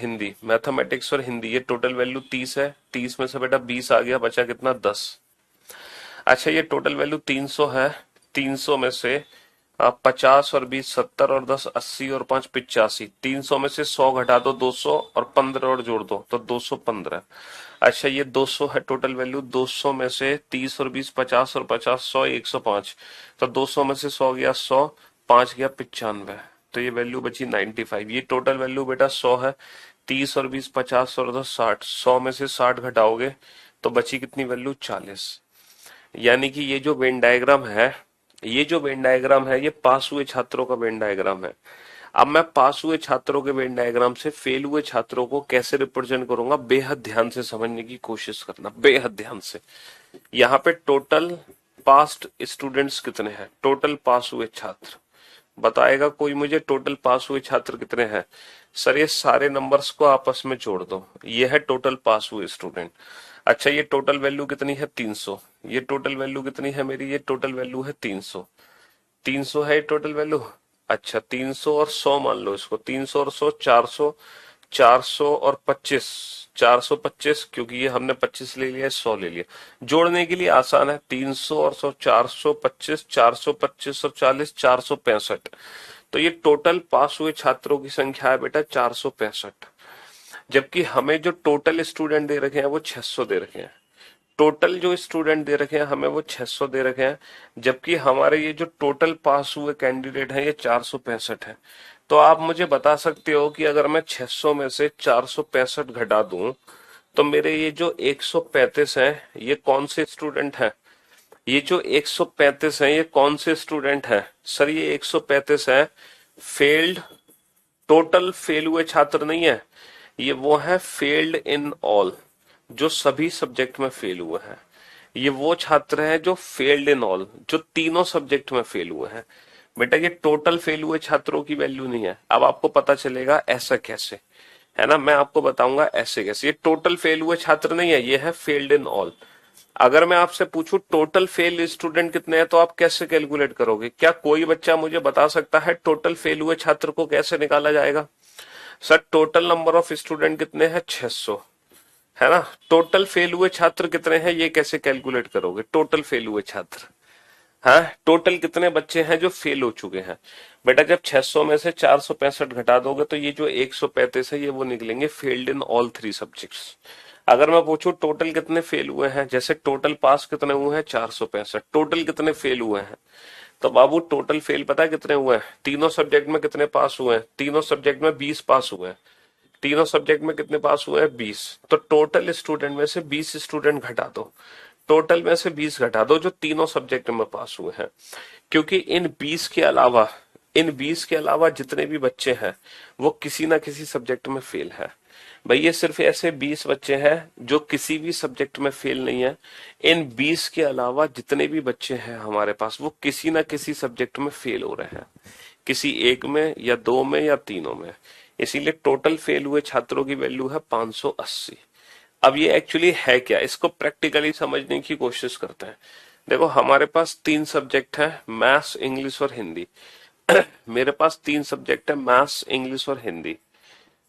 हिंदी ये टोटल वैल्यू 30 है। 30 में से बेटा 20 आ गया, बचा कितना? 10। अच्छा। ये टोटल वैल्यू 300 है। 300 में से आप 50 और 20 70 और 10 80 और 5 85। 300 में से 100 घटा दो 200 और 15 और जोड़ दो तो 215। अच्छा। ये 200 है टोटल वैल्यू। 200 में से 30 और 20 50 और 50 100 105। तो 200 में से 100 गया 100, 5 गया 95। तो ये वैल्यू बची 95। ये टोटल वैल्यू बेटा 100 है। 30 और 20 50 और 10 60। 100 में से 60 घटाओगे तो बची कितनी वैल्यू? 40। यानी कि ये जो वेन डायग्राम है ये पास हुए छात्रों का वेन डायग्राम है। अब मैं पास हुए छात्रों के वेन डायग्राम से फेल हुए छात्रों को कैसे रिप्रेजेंट करूंगा, बेहद ध्यान से समझने की कोशिश करना, बेहद ध्यान से। यहाँ पे टोटल पास्ट स्टूडेंट्स कितने हैं? टोटल पास हुए छात्र बताएगा कोई मुझे? टोटल पास हुए छात्र कितने हैं? सर ये सारे नंबर्स को आपस में जोड़ दो, ये है टोटल पास हुए स्टूडेंट। अच्छा। ये टोटल वैल्यू कितनी है? 300। ये टोटल वैल्यू कितनी है मेरी? ये टोटल वैल्यू है 300। 300 है टोटल वैल्यू। अच्छा। 300 और 100 मान लो इसको। 300 और 100 400। 400 और 25। 425 क्योंकि ये हमने 25 ले लिया 100 ले लिया। जोड़ने के लिए आसान है। 300 और 100 425, 425 और 40 465। तो ये टोटल पास हुए छात्रों की संख्या है बेटा 465। जबकि हमें जो टोटल स्टूडेंट दे रखे हैं वो 600 दे रखे हैं। टोटल जो स्टूडेंट दे रखे हैं हमें वो 600 दे रखे हैं। जबकि हमारे ये जो टोटल पास हुए कैंडिडेट हैं ये 465 है। तो आप मुझे बता सकते हो कि अगर मैं 600 में से 465 घटा दूं तो मेरे ये जो 135 हैं ये कौन से स्टूडेंट हैं? ये जो 135 हैं ये कौन से स्टूडेंट हैं? सर ये 135 है फेल्ड, टोटल फेल हुए छात्र नहीं है। ये वो है फेल्ड इन ऑल, जो सभी सब्जेक्ट में फेल हुए हैं। ये वो छात्र हैं जो फेल्ड इन ऑल, जो तीनों सब्जेक्ट में फेल हुए हैं। बेटा ये टोटल फेल हुए छात्रों की वैल्यू नहीं है। अब आपको पता चलेगा ऐसा कैसे, है ना? मैं आपको बताऊंगा ऐसे कैसे। ये टोटल फेल हुए छात्र नहीं है, ये है फेल्ड इन ऑल। अगर मैं आपसे पूछूं टोटल फेल स्टूडेंट कितने हैं तो आप कैसे कैलकुलेट करोगे? क्या कोई बच्चा मुझे बता सकता है टोटल फेल हुए छात्र को कैसे निकाला जाएगा? Sir total number of student कितने हैं? 600, है ना? टोटल फेल हुए छात्र कितने हैं ये कैसे कैलकुलेट करोगे? टोटल फेल हुए छात्र, हाँ टोटल कितने बच्चे हैं जो फेल हो चुके हैं? बेटा जब 600 में से 465 घटा दोगे तो ये जो 135 है ये वो निकलेंगे फेल्ड इन ऑल 3 सब्जेक्ट्स। अगर मैं पूछूं टोटल कितने फेल हुए हैं, जैसे टोटल पास कितने हुए हैं? 465। टोटल कितने फेल हुए हैं? तो बाबू टोटल फेल पता है कितने हुए हैं? तीनों सब्जेक्ट में कितने पास हुए हैं? तीनों सब्जेक्ट में 20 पास हुए हैं। तीनों सब्जेक्ट में कितने पास हुए हैं? 20। तो टोटल स्टूडेंट में से 20 स्टूडेंट घटा दो, टोटल में से 20 घटा दो जो तीनों सब्जेक्ट में पास हुए हैं। क्योंकि इन 20 के अलावा जितने भी बच्चे हैं वो किसी ना किसी सब्जेक्ट में फेल है। भाई ये सिर्फ ऐसे 20 बच्चे हैं जो किसी भी सब्जेक्ट में फेल नहीं है। इन 20 के अलावा जितने भी बच्चे हैं हमारे पास वो किसी ना किसी सब्जेक्ट में फेल हो रहे हैं, किसी एक में या दो में या तीनों में। इसीलिए टोटल फेल हुए छात्रों की वैल्यू है 580। अब ये एक्चुअली है क्या, इसको प्रैक्टिकली समझने की कोशिश करते हैं। देखो हमारे पास तीन सब्जेक्ट हैं, मैथ्स, इंग्लिश और हिंदी। मेरे पास तीन सब्जेक्ट है, मैथ्स, इंग्लिश और हिंदी,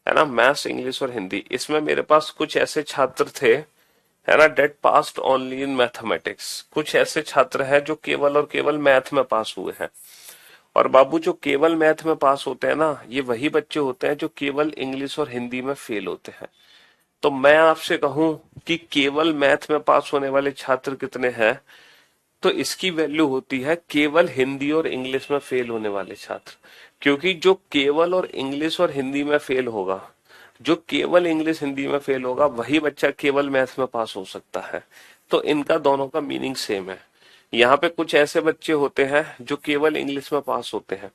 है ना, मैथ्स, इंग्लिश और हिंदी। इसमें मेरे पास कुछ ऐसे छात्र थे, है ना, that passed only in mathematics. कुछ ऐसे छात्र हैं जो केवल और केवल मैथ में पास हुए हैं। और बाबू जो केवल मैथ में पास होते हैं ना, ये वही बच्चे होते हैं जो केवल इंग्लिश और हिंदी में फेल होते हैं। तो मैं आपसे कहूं कि केवल मैथ में पास होने वाले छात्र कितने हैं, तो इसकी वैल्यू होती है केवल हिंदी और इंग्लिश में फेल होने वाले छात्र। क्योंकि जो केवल और इंग्लिश और हिंदी में फेल होगा, जो केवल इंग्लिश हिंदी में फेल होगा, वही बच्चा केवल मैथ में पास हो सकता है। तो इनका दोनों का मीनिंग सेम है। यहाँ पे कुछ ऐसे बच्चे होते हैं जो केवल इंग्लिश में पास होते हैं।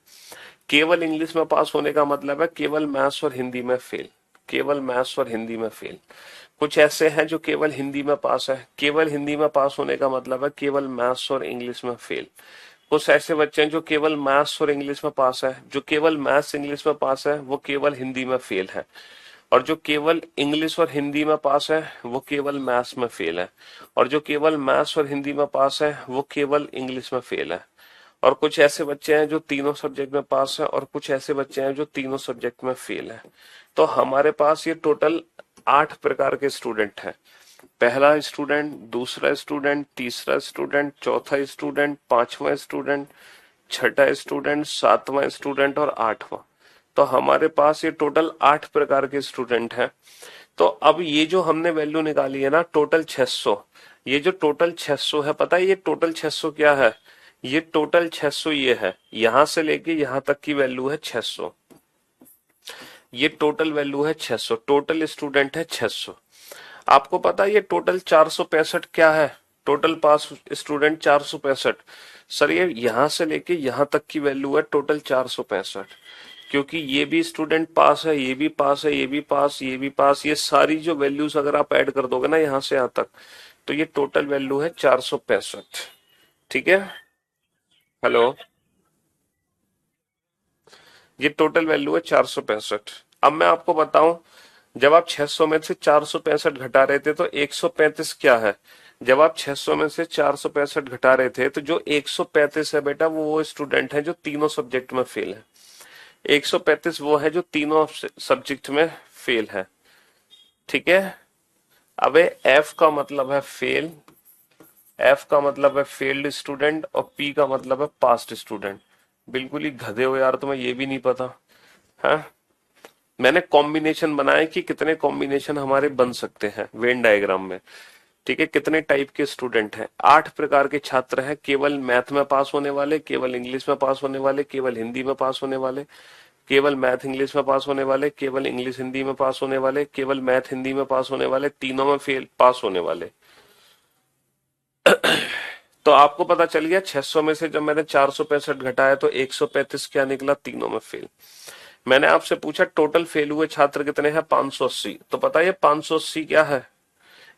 केवल इंग्लिश में पास होने का मतलब है केवल मैथ्स और हिंदी में फेल, केवल मैथ्स और हिंदी में फेल। कुछ ऐसे हैं जो केवल हिंदी में पास है, केवल हिंदी में पास होने का मतलब है केवल मैथ्स और इंग्लिश में फेल। कुछ ऐसे बच्चे हैं जो केवल मैथ्स और इंग्लिश में पास है, जो केवल मैथ्स इंग्लिश में पास है वो केवल हिंदी में फेल है। और जो केवल इंग्लिश और हिंदी में पास है वो केवल मैथ्स में फेल है। और जो केवल मैथ्स और हिंदी में पास है वो केवल इंग्लिश में फेल है। और कुछ ऐसे बच्चे हैं जो तीनों सब्जेक्ट में पास है, और कुछ ऐसे बच्चे हैं जो तीनों सब्जेक्ट में फेल है। तो हमारे पास ये टोटल 8 प्रकार के स्टूडेंट हैं। पहला स्टूडेंट, दूसरा स्टूडेंट, तीसरा स्टूडेंट, चौथा स्टूडेंट, पांचवा स्टूडेंट, छठा स्टूडेंट, सातवां स्टूडेंट और आठवां। तो हमारे पास ये टोटल 8 प्रकार के स्टूडेंट हैं। तो अब ये जो हमने वैल्यू निकाली है ना, टोटल 600, ये जो टोटल 600 है, पता है ये टोटल 600 क्या है? ये टोटल 600 ये है, यहां से लेके यहां तक की वैल्यू है 600। ये टोटल वैल्यू है 600, टोटल स्टूडेंट है 600। आपको पता है ये टोटल 465 क्या है? टोटल पास स्टूडेंट 465। सर ये यहां से लेके यहां तक की वैल्यू है टोटल 465। क्योंकि ये भी स्टूडेंट पास है, ये भी पास है, ये भी पास, ये भी पास, ये सारी जो वैल्यूज अगर आप ऐड कर दोगे ना यहां से यहां तक, तो ये टोटल वैल्यू है 465। ठीक है, हेलो, ये टोटल वैल्यू है 465। अब मैं आपको बताऊं, जब आप 600 में से 465 घटा रहे थे तो 135 क्या है? जब आप 600 में से 465 घटा रहे थे तो जो 135 है बेटा, वो स्टूडेंट है जो तीनों सब्जेक्ट में फेल है। 135 वो है जो तीनों सब्जेक्ट में फेल है। ठीक है, अबे एफ का मतलब है फेल, एफ का मतलब है फेल्ड स्टूडेंट, और पी का मतलब है पास्ट स्टूडेंट। बिल्कुल ही गधे हो यार, तुम्हें ये भी नहीं पता है? मैंने कॉम्बिनेशन बनाए कि कितने कॉम्बिनेशन हमारे बन सकते हैं वेन डायग्राम में। ठीक है, कितने टाइप के स्टूडेंट हैं? 8 प्रकार के छात्र हैं, केवल मैथ में पास होने वाले, केवल इंग्लिश में पास होने वाले, केवल हिंदी में पास होने वाले, केवल मैथ इंग्लिश में पास होने वाले, केवल इंग्लिश हिंदी में पास होने वाले, केवल मैथ हिंदी में पास होने वाले, तीनों में फेल पास होने वाले। तो आपको पता चल गया 600 में से जब मैंने 465 घटाया तो 135 क्या निकला? तीनों में फेल। मैंने आपसे पूछा टोटल फेल हुए छात्र कितने हैं? 580। तो पता है 580 क्या है?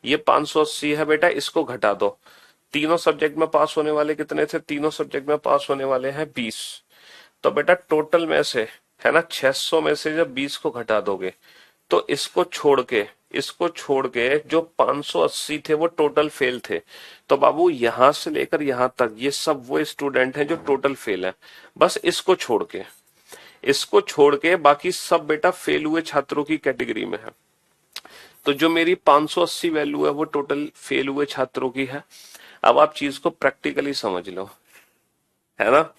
ये 580 है बेटा, इसको घटा दो। तीनों सब्जेक्ट में पास होने वाले कितने थे? तीनों सब्जेक्ट में पास होने वाले हैं 20। तो बेटा टोटल में से, है ना, 600 में से जब 20 को घटा दोगे तो इसको छोड़ के जो 580 थे वो टोटल फेल थे। तो बाबू यहां से लेकर यहां तक ये सब वो स्टूडेंट हैं जो टोटल फेल है। बस इसको छोड़ के बाकी सब बेटा फेल हुए छात्रों की कैटेगरी में है। तो जो मेरी 580 वैल्यू है वो टोटल फेल हुए छात्रों की है। अब आप चीज को प्रैक्टिकली समझ लो, है ना?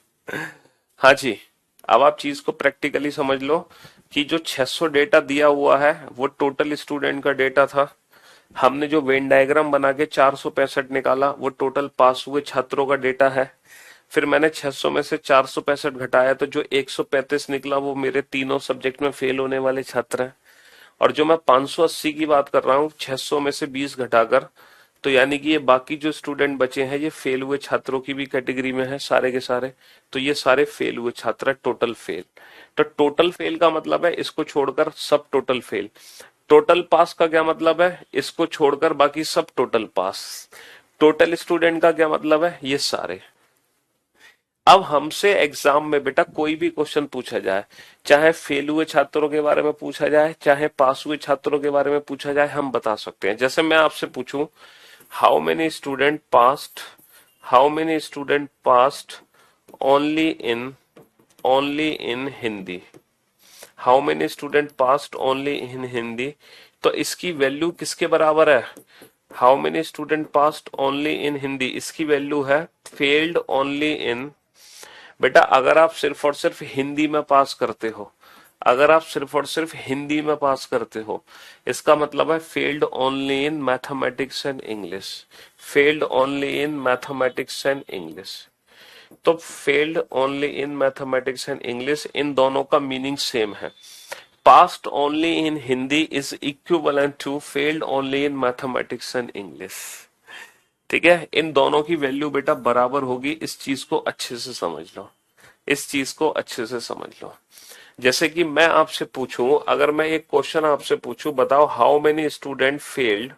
हाँ जी, अब आप चीज को प्रैक्टिकली समझ लो कि जो 600 डेटा दिया हुआ है वो टोटल स्टूडेंट का डेटा था। हमने जो वेन डायग्राम बना के 465 निकाला वो टोटल पास हुए छात्रों का डेटा है। फिर मैंने 600 में से 465 घटाया तो जो 135 निकला वो मेरे तीनों सब्जेक्ट में फेल होने वाले छात्र हैं। और जो मैं 580 की बात कर रहा हूँ 600 में से 20 घटाकर, तो यानी कि ये बाकी जो स्टूडेंट बचे हैं ये फेल हुए छात्रों की भी कैटेगरी में है सारे के सारे। तो ये सारे फेल हुए छात्र है, टोटल फेल। तो टोटल फेल का मतलब है इसको छोड़कर सब टोटल फेल। टोटल पास का क्या मतलब है? इसको छोड़कर बाकी सब टोटल पास। टोटल स्टूडेंट का क्या मतलब है? ये सारे। अब हमसे एग्जाम में बेटा कोई भी क्वेश्चन पूछा जाए, चाहे फेल हुए छात्रों के बारे में पूछा जाए, चाहे पास हुए छात्रों के बारे में पूछा जाए, हम बता सकते हैं। जैसे मैं आपसे पूछूं, how many student passed, how many student passed only in, only in Hindi, how many student passed only in Hindi, तो इसकी वैल्यू किसके बराबर है? How many student passed only in Hindi, इसकी वैल्यू है फेल्ड ओनली इन। बेटा अगर आप सिर्फ और सिर्फ हिंदी में पास करते हो, अगर आप सिर्फ और सिर्फ हिंदी में पास करते हो, इसका मतलब है failed only in mathematics and English, failed only in mathematics and English. तो failed only in mathematics and English, इन दोनों का मीनिंग सेम है। Passed only in Hindi is equivalent to failed only in mathematics and English. ठीक है, इन दोनों की value बेटा बराबर होगी। इस चीज को अच्छे से समझ लो, इस चीज को अच्छे से समझ लो। जैसे कि मैं आपसे पूछूं, अगर मैं एक क्वेश्चन आपसे पूछूं, बताओ how many student failed,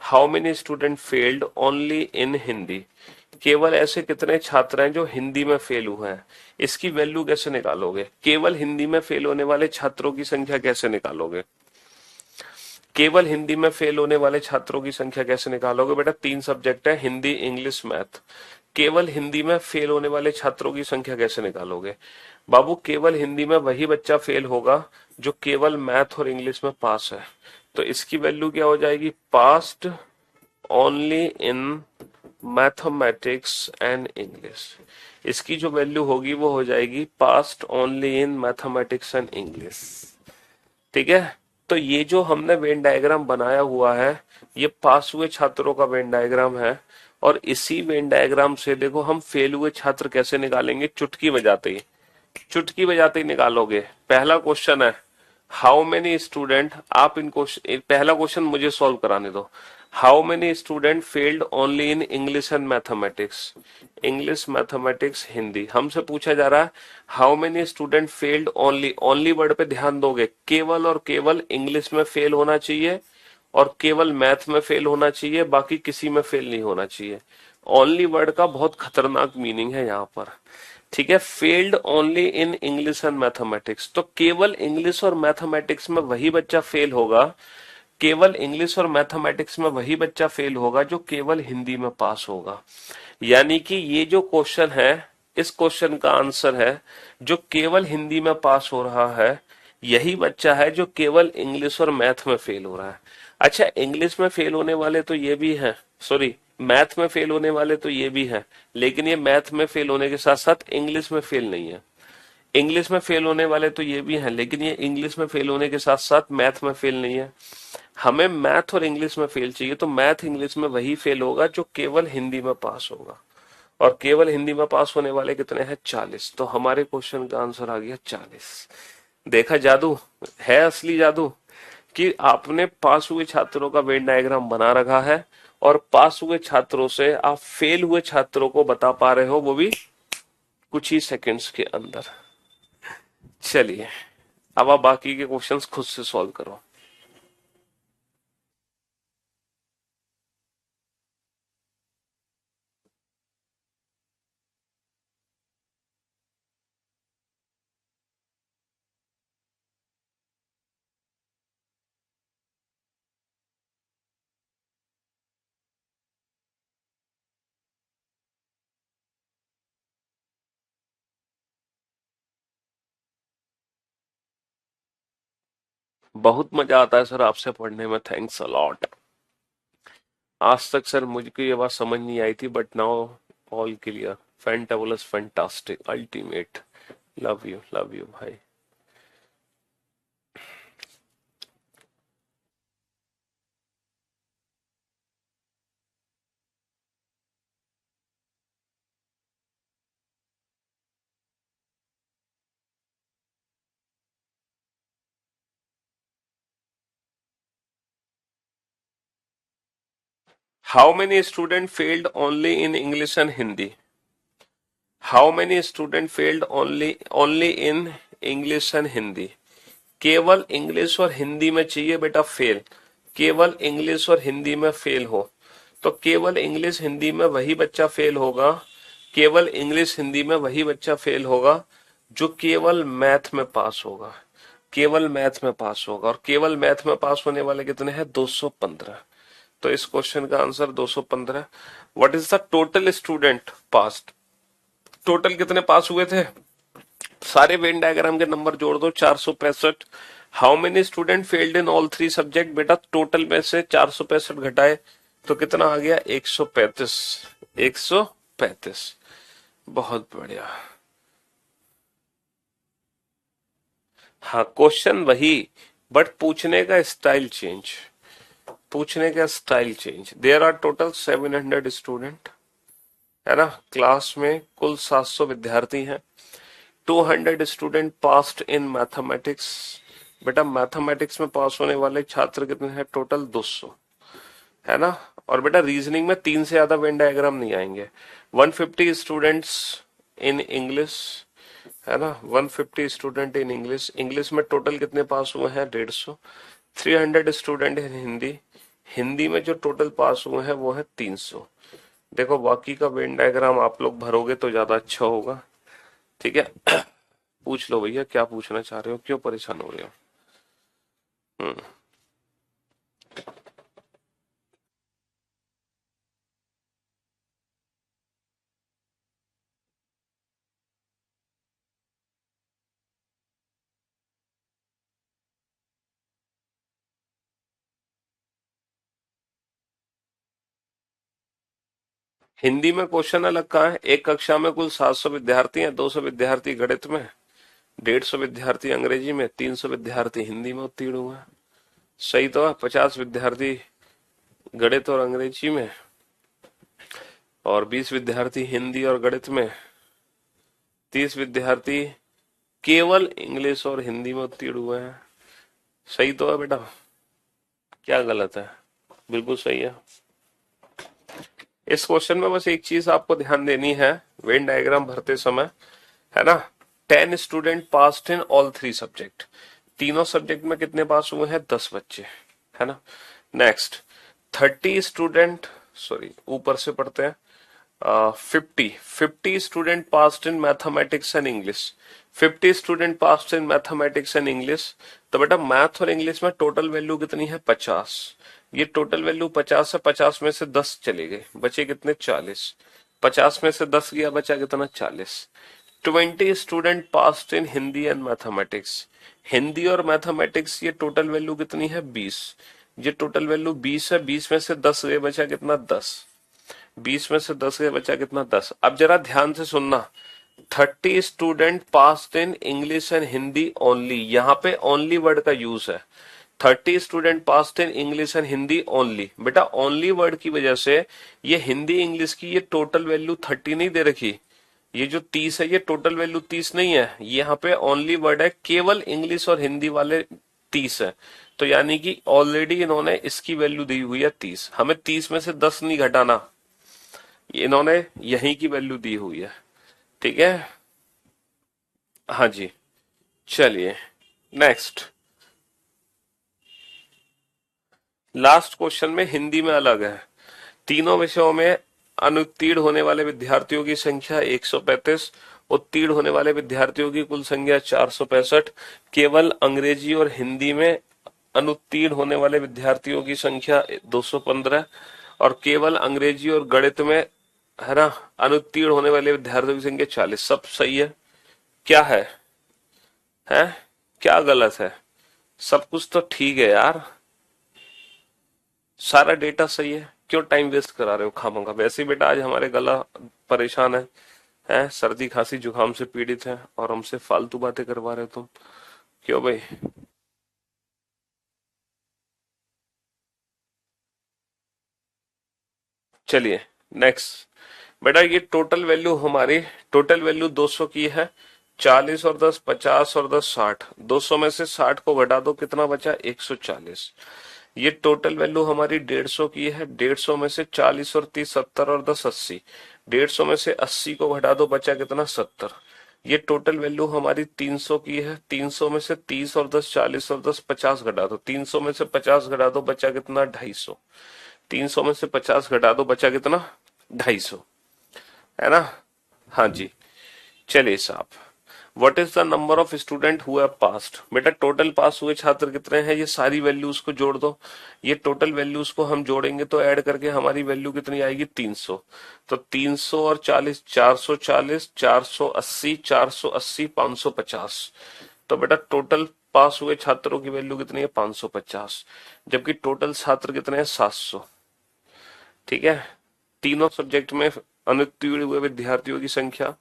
how many student failed only in Hindi, केवल ऐसे कितने छात्र हैं जो हिंदी में फेल हुए हैं, इसकी वैल्यू कैसे निकालोगे? केवल हिंदी में फेल होने वाले छात्रों की संख्या कैसे निकालोगे? केवल हिंदी में फेल होने वाले छात्रों की संख्या कैसे निकालोगे? बेटा तीन सब्जेक्ट है, हिंदी इंग्लिश मैथ, केवल हिंदी में फेल होने वाले छात्रों की संख्या कैसे निकालोगे? बाबू केवल हिंदी में वही बच्चा फेल होगा जो केवल मैथ और इंग्लिश में पास है, तो इसकी वैल्यू क्या हो जाएगी? Passed only in mathematics and English. इसकी जो वैल्यू होगी वो हो जाएगी passed only in mathematics and English. ठीक है, तो ये जो हमने वेन डायग्राम बनाया हुआ है, ये पास हुए छात्रों का वेन डायग्राम है। और इसी वेन डायग्राम से देखो हम फेल हुए छात्र कैसे निकालेंगे, चुटकी बजाते ही, चुटकी बजाते ही निकालोगे। पहला क्वेश्चन है हाउ मेनी स्टूडेंट, आप इनको पहला क्वेश्चन मुझे सॉल्व कराने दो। How many student failed only in English and mathematics, English mathematics Hindi. हमसे पूछा जा रहा है how many student failed only, only word पे ध्यान दोगे, केवल और केवल इंग्लिश में फेल होना चाहिए और केवल मैथ में फेल होना चाहिए, बाकी किसी में फेल नहीं होना चाहिए। ओनली वर्ड का बहुत खतरनाक मीनिंग है यहाँ पर। ठीक है, failed only in English and mathematics, तो केवल इंग्लिश और मैथमेटिक्स में वही बच्चा फेल होगा, केवल इंग्लिश और मैथमेटिक्स में वही बच्चा फेल होगा जो केवल हिंदी में पास होगा। यानी कि ये जो क्वेश्चन है, इस क्वेश्चन का आंसर है जो केवल हिंदी में पास हो रहा है, यही बच्चा है जो केवल इंग्लिश और मैथ में फेल हो रहा है। अच्छा, इंग्लिश में फेल होने वाले तो ये भी हैं, सॉरी मैथ में फेल होने वाले तो ये भी हैं, लेकिन ये मैथ में फेल होने के साथ साथ इंग्लिश में फेल नहीं है। इंग्लिश में फेल होने वाले तो ये भी हैं, लेकिन ये इंग्लिश में फेल होने के साथ साथ मैथ में फेल नहीं है। हमें मैथ और इंग्लिश में फेल चाहिए, तो मैथ इंग्लिश में वही फेल होगा जो केवल हिंदी में पास होगा। और केवल हिंदी में पास होने वाले कितने हैं? 40। तो हमारे क्वेश्चन का आंसर आ गया 40। देखा जादू, है असली जादू, कि आपने पास हुए छात्रों का वेन डायग्राम बना रखा है और पास हुए छात्रों से आप फेल हुए छात्रों को बता पा रहे हो, वो भी कुछ ही सेकंड्स के अंदर। चलिए अब आप बाकी के क्वेश्चंस खुद से सॉल्व करो। बहुत मजा आता है सर आपसे पढ़ने में, थैंक्स अ लॉट। आज तक सर मुझको ये बात समझ नहीं आई थी, but now all clear. Fantabulous, fantastic, ultimate, love you भाई। How many student failed only in English and Hindi, how many student failed only, only in English and Hindi. केवल इंग्लिश और हिंदी में चाहिए बेटा फेल, केवल इंग्लिश और हिंदी में फेल हो, तो केवल इंग्लिश हिंदी में वही बच्चा फेल होगा, केवल इंग्लिश हिंदी में वही बच्चा फेल होगा जो केवल मैथ में पास होगा, केवल मैथ में पास होगा। और केवल मैथ में पास होने वाले कितने हैं? 215। तो इस क्वेश्चन का answer 215। What is the total student passed? Total कितने पास हुए थे? सारे वेन डायग्राम के नंबर जोड़ दो, 465। How many student failed in all three subject? बेटा टोटल में से 465 घटाए तो कितना आ गया? 135। 135। बहुत बढ़िया। हाँ, क्वेश्चन वही, बट पूछने का स्टाइल चेंज। पूछने का style change. There are total 700 student, है ना? क्लास में कुल 700 विद्यार्थी हैं। 200 स्टूडेंट पास्ड इन मैथमेटिक्स। बेटा मैथमेटिक्स में पास होने वाले छात्र कितने हैं? टोटल 200, है ना? और बेटा रीजनिंग में 3 से ज्यादा वेन डायग्राम नहीं आएंगे। 150 स्टूडेंट्स इन इंग्लिश, है ना? 150 स्टूडेंट इन इंग्लिश। इंग्लिश में टोटल कितने पास हुए हैं? 150। 300 स्टूडेंट इन हिंदी। हिंदी में जो टोटल पास हुए हैं वो है 300। देखो बाकी का वेन डायग्राम आप लोग भरोगे तो ज्यादा अच्छा होगा। ठीक है। पूछ लो भैया, क्या पूछना चाह रहे हो? क्यों परेशान हो रहे हो? हम्म। हिंदी में क्वेश्चन अलग कहाँ है? एक कक्षा में कुल 700 विद्यार्थी हैं, 200 विद्यार्थी गणित में, 150 विद्यार्थी अंग्रेजी में, 300 विद्यार्थी हिंदी में उत्तीर्ण हुए हैं। सही तो है। 50 विद्यार्थी गणित और अंग्रेजी में, और 20 विद्यार्थी हिंदी और गणित में, 30 विद्यार्थी केवल इंग्लिश और हिंदी में उत्तीर्ण हुए हैं। सही तो है बेटा? क्या गलत है? बिल्कुल सही है। इस क्वेश्चन में बस एक चीज आपको ध्यान देनी है वेन डायग्राम भरते समय, है ना? 10 student passed in all three subject. तीनों सब्जेक्ट में कितने पास हुए हैं? 10 बच्चे, है ना? नेक्स्ट, 30 स्टूडेंट, सॉरी ऊपर से पढ़ते हैं। 50 student passed in mathematics and English. 50 student passed in mathematics and English. तो बेटा मैथ और इंग्लिश में टोटल वैल्यू कितनी है? 50। ये टोटल वैल्यू 50 है, 50 में से 10 चले गए, बचे कितने? 40। 50 में से 10 गया, बचा कितना? 40। 20 student passed in Hindi and mathematics. Hindi और मैथमेटिक्स ये टोटल वैल्यू कितनी है? 20। ये टोटल वैल्यू 20 है, 20 में से 10 गए, बचा कितना? 10। 20 में से 10 गए, बचा कितना? 10। अब जरा ध्यान से सुनना। 30 student passed in English and Hindi only. यहाँ पे ओनली वर्ड का यूज है। 30 student passed in English and Hindi only. बेटा ओनली वर्ड की वजह से ये हिंदी इंग्लिश की ये टोटल वैल्यू 30 नहीं दे रखी। ये जो 30 है ये टोटल वैल्यू 30 नहीं है। यहाँ पे ओनली वर्ड है, केवल इंग्लिश और हिंदी वाले 30 है। तो यानी कि ऑलरेडी इन्होंने इसकी वैल्यू दी हुई है 30। हमें 30 में से 10 नहीं घटाना, इन्होंने यहीं की वैल्यू दी हुई है। ठीक है? हाँ जी। चलिए नेक्स्ट, लास्ट क्वेश्चन में हिंदी में अलग है। तीनों विषयों में अनुत्तीर्ण होने वाले विद्यार्थियों की संख्या 135, उत्तीर्ण होने वाले विद्यार्थियों की कुल संख्या 465। केवल अंग्रेजी और हिंदी में अनुत्तीर्ण होने वाले विद्यार्थियों की संख्या 215, और केवल अंग्रेजी और गणित में, है ना, अनुत्तीर्ण होने वाले विद्यार्थियों की संख्या 40। सब सही है। क्या है? हैं? क्या गलत है? सब कुछ तो ठीक है यार, सारा डेटा सही है। क्यों टाइम वेस्ट करा रहे हो खामखा? वैसे ही बेटा आज हमारे गला परेशान है, सर्दी खांसी जुकाम से पीड़ित है, और हमसे फालतू बातें करवा रहे हो तुम। क्यों भाई? चलिए नेक्स्ट। बेटा ये टोटल वैल्यू हमारी, टोटल वैल्यू 200 की है। 40 और 10 50 और 10 60। 200 में से 60 को घटा दो, कितना बचा? 140। ये टोटल वैल्यू हमारी 150 की है। 150 में से 40 और 30 70 और 10 80। 150 में से 80 को घटा दो, बचा कितना? 70। ये टोटल वैल्यू हमारी 300 की है। 300 में से 30 और 10 40 और 10 50 घटा दो। 300 में से 50 घटा दो, बचा कितना? 250। 300 में से 50 घटा दो, बचा कितना? 250, है ना? हाँ जी, चलिए साहब, what is the number of student who have passed. बेटा टोटल पास हुए छात्र कितने हैं, ये सारी वैल्यूज को जोड़ दो। ये टोटल वैल्यूज को हम जोड़ेंगे तो ऐड करके हमारी वैल्यू कितनी आएगी, 300। तो 300 और 40, 440, 480, 480, 550। तो बेटा टोटल पास हुए छात्रों की वैल्यू कितनी है, 550। जबकि टोटल छात्र कितने हैं, 700। ठीक है, तीनों सब्जेक्ट में अनुत्तीर्ण हुए विद्यार्थियों की संख्या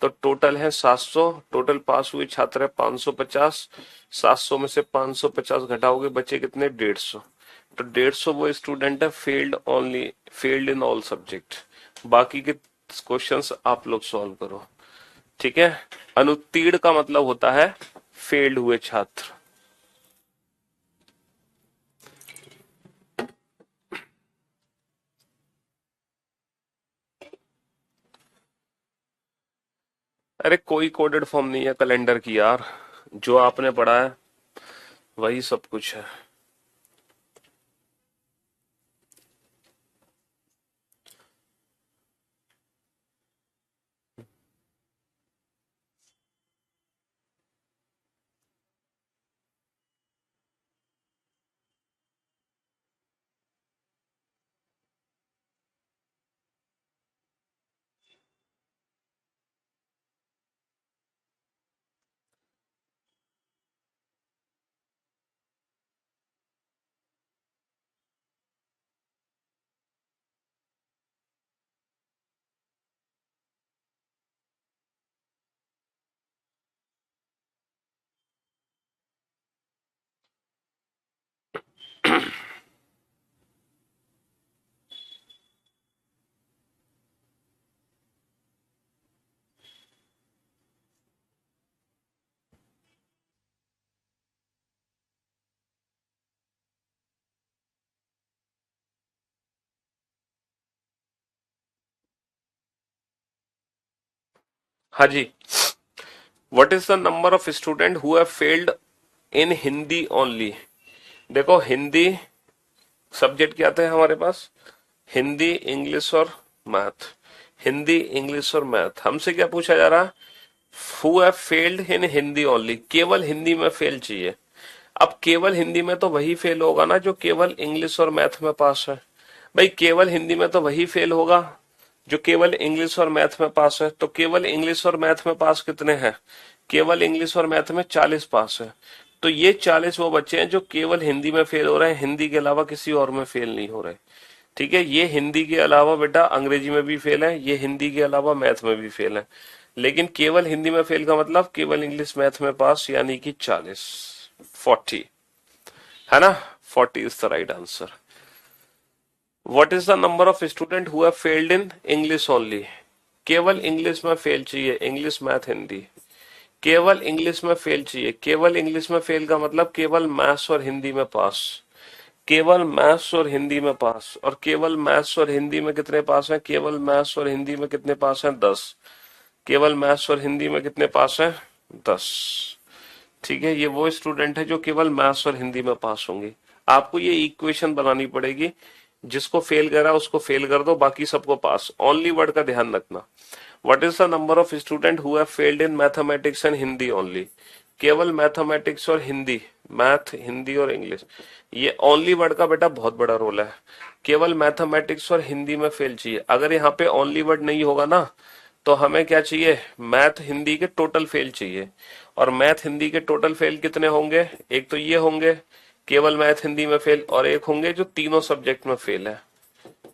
तो टोटल है 700। टोटल पास हुए छात्र है 550। 700 में से 550 घटाओगे बचे कितने, 150। तो 150 वो स्टूडेंट है failed only, failed in all subject. बाकी के क्वेश्चंस आप लोग सॉल्व करो। ठीक है, अनुत्तीर्ण का मतलब होता है फेल्ड हुए छात्र। अरे कोई कोडेड फॉर्म नहीं है कैलेंडर की यार, जो आपने पढ़ा है वही सब कुछ है। हाँ जी, what is the number of student who have failed in Hindi only. देखो हिंदी सब्जेक्ट क्या थे हमारे पास, हिंदी इंग्लिश और मैथ। हिंदी इंग्लिश और मैथ, हमसे क्या पूछा जा रहा है, who have failed in Hindi only, केवल हिंदी में फेल चाहिए। अब केवल हिंदी में तो वही फेल होगा ना जो केवल इंग्लिश और मैथ में पास है। भाई केवल हिंदी में तो वही फेल होगा जो केवल इंग्लिश और मैथ में पास है। तो केवल इंग्लिश और मैथ में पास कितने हैं, केवल इंग्लिश और मैथ में 40 पास है। तो ये 40 वो बच्चे हैं जो केवल हिंदी में फेल हो रहे हैं, हिंदी के अलावा किसी और में फेल नहीं हो रहे। ठीक है, ये हिंदी के अलावा बेटा अंग्रेजी में भी फेल है, ये हिंदी के अलावा मैथ में भी फेल है। लेकिन केवल हिंदी में फेल का मतलब केवल इंग्लिश मैथ में पास, यानी कि 40, 40 है ना, 40 is the right answer. What is the number of student who have failed in English only. केवल इंग्लिश में फेल चाहिए, इंग्लिश मैथ हिंदी। केवल इंग्लिश में फेल चाहिए, केवल इंग्लिश में फेल का मतलब केवल मैथ्स और हिंदी में पास। केवल मैथ्स और हिंदी में पास, और केवल मैथ्स और हिंदी में कितने पास हैं, केवल मैथ्स और हिंदी में कितने पास हैं, 10। केवल मैथ्स और हिंदी में कितने पास हैं, 10। ठीक है, ये वो स्टूडेंट है जो केवल मैथ्स और हिंदी में पास होंगे। आपको ये इक्वेशन बनानी पड़ेगी, जिसको फेल करा उसको फेल कर दो, बाकी सबको पास। ओनली वर्ड का ध्यान रखना। What is the number of student who have failed in mathematics and Hindi only. केवल मैथमेटिक्स और हिंदी, मैथ हिंदी और इंग्लिश, ये ओनली वर्ड का बेटा बहुत बड़ा रोल है। केवल मैथमेटिक्स और हिंदी में फेल चाहिए। अगर यहाँ पे ओनली वर्ड नहीं होगा ना तो हमें क्या चाहिए, मैथ हिंदी के टोटल फेल चाहिए। और मैथ हिंदी के टोटल फेल कितने होंगे, एक तो ये होंगे केवल मैथ हिंदी में फेल, और एक होंगे जो तीनों सब्जेक्ट में फेल है,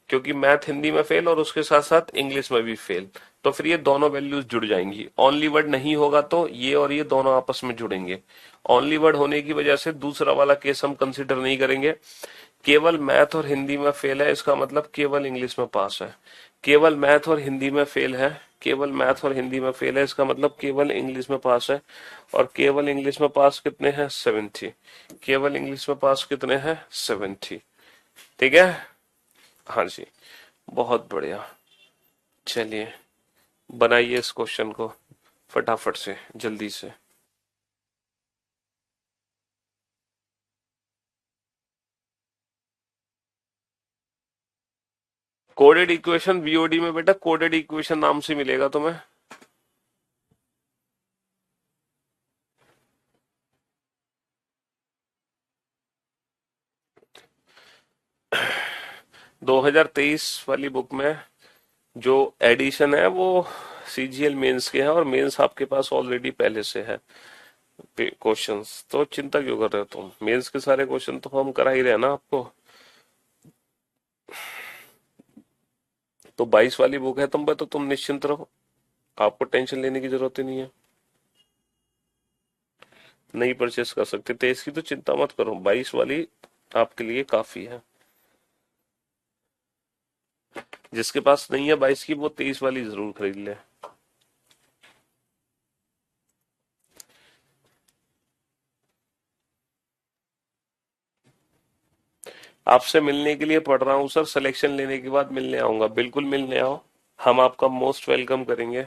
क्योंकि मैथ हिंदी में फेल और उसके साथ साथ इंग्लिश में भी फेल। तो फिर ये दोनों वैल्यूज जुड़ जाएंगी। ओनली वर्ड नहीं होगा तो ये और ये दोनों आपस में जुड़ेंगे। ओनली वर्ड होने की वजह से दूसरा वाला केस हम कंसिडर नहीं करेंगे। केवल मैथ और हिंदी में फेल है, इसका मतलब केवल इंग्लिश में पास है। केवल मैथ और हिंदी में फेल है, केवल मैथ और हिंदी में फेल है, इसका मतलब केवल इंग्लिश में पास है। और केवल इंग्लिश में पास कितने हैं, 70। केवल इंग्लिश में पास कितने हैं, 70। ठीक है, हाँ जी, बहुत बढ़िया। चलिए बनाइए इस क्वेश्चन को फटाफट से, जल्दी से। कोडेड इक्वेशन वीओडी में बेटा, कोडेड इक्वेशन नाम से मिलेगा तुम्हें। 2023 वाली बुक में जो एडिशन है वो सीजीएल मेंस के हैं, और मेंस आपके पास ऑलरेडी पहले से है क्वेश्चंस, तो चिंता क्यों कर रहे हो तुम? मेंस के सारे क्वेश्चन तो हम करा ही रहे हैं ना आपको। तो 22 वाली बुक है तुम पे, तो तुम निश्चिंत रहो, आपको टेंशन लेने की जरूरत ही नहीं है। नहीं परचेस कर सकते 23 की तो चिंता मत करो, 22 वाली आपके लिए काफी है। जिसके पास नहीं है 22 की वो 23 वाली जरूर खरीद ले। आपसे मिलने के लिए पढ़ रहा हूँ सर, सिलेक्शन लेने के बाद मिलने आऊंगा, बिल्कुल मिलने आओ, हम आपका मोस्ट वेलकम करेंगे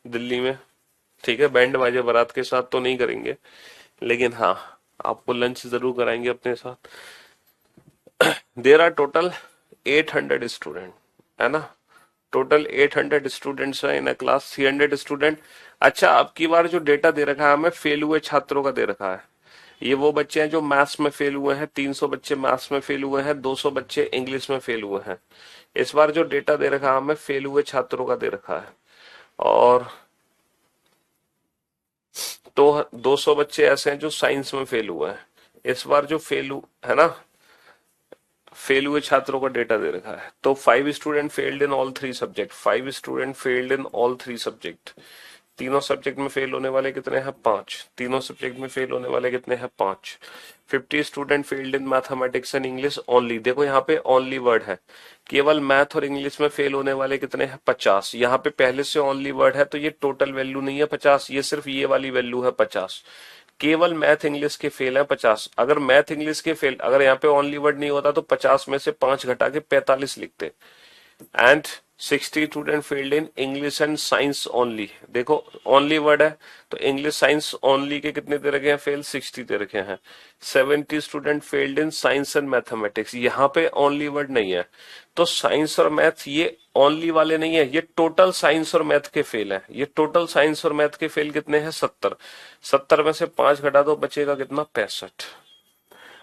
दिल्ली में। ठीक है, बैंड बाजे बारात के साथ तो नहीं करेंगे, लेकिन हाँ, आपको लंच जरूर कराएंगे अपने साथ। देर आर टोटल 800 स्टूडेंट, है ना? टोटल 800 स्टूडेंट्स हैं इन अ क्लास, 300 स्टूडेंट। अच्छा, अब की बार जो डेटा दे रखा है हमें फेल हुए छात्रों का दे रखा है। ये वो बच्चे हैं जो मैथ्स में फेल हुए हैं, 300 बच्चे मैथ्स में फेल हुए हैं, 200 बच्चे इंग्लिश में फेल हुए हैं। इस बार जो डेटा दे रखा है हमें फेल हुए छात्रों का दे रखा है। और तो 200 बच्चे ऐसे हैं जो साइंस में फेल हुए हैं। इस बार जो है ना, फेल हुए छात्रों का डेटा दे रखा है। तो 5 student failed in all 3 subject, 5 student failed in all 3 subject. तीनों सब्जेक्ट में फेल होने वाले कितने हैं? 5। तीनों सब्जेक्ट में फेल होने वाले कितने हैं? 5। 50 student failed in mathematics and English only. देखो यहाँ पे ओनली वर्ड है, केवल मैथ और इंग्लिश में फेल होने वाले कितने हैं? 50। यहाँ पे पहले से ओनली वर्ड है, तो ये टोटल वैल्यू नहीं है 50, ये सिर्फ ये वाली वैल्यू है 50। केवल मैथ इंग्लिश के फेल है 50। अगर मैथ इंग्लिश के फेल, अगर यहाँ पे ओनली वर्ड नहीं होता तो 50 में से 5 घटा के 45 लिखते। And 60 student failed in English and science only. देखो ओनली वर्ड है, तो इंग्लिश साइंस ओनली के कितने दे रखे हैं फेल? 60 दे रखे हैं। 70 student failed in science and mathematics, यहाँ पे ओनली वर्ड नहीं है, तो साइंस और मैथ ये ओनली वाले नहीं है, ये टोटल साइंस और मैथ के फेल है। ये टोटल साइंस और मैथ के फेल कितने हैं? 70। 70 में से 5 घटा दो, बचेगा कितना? 65।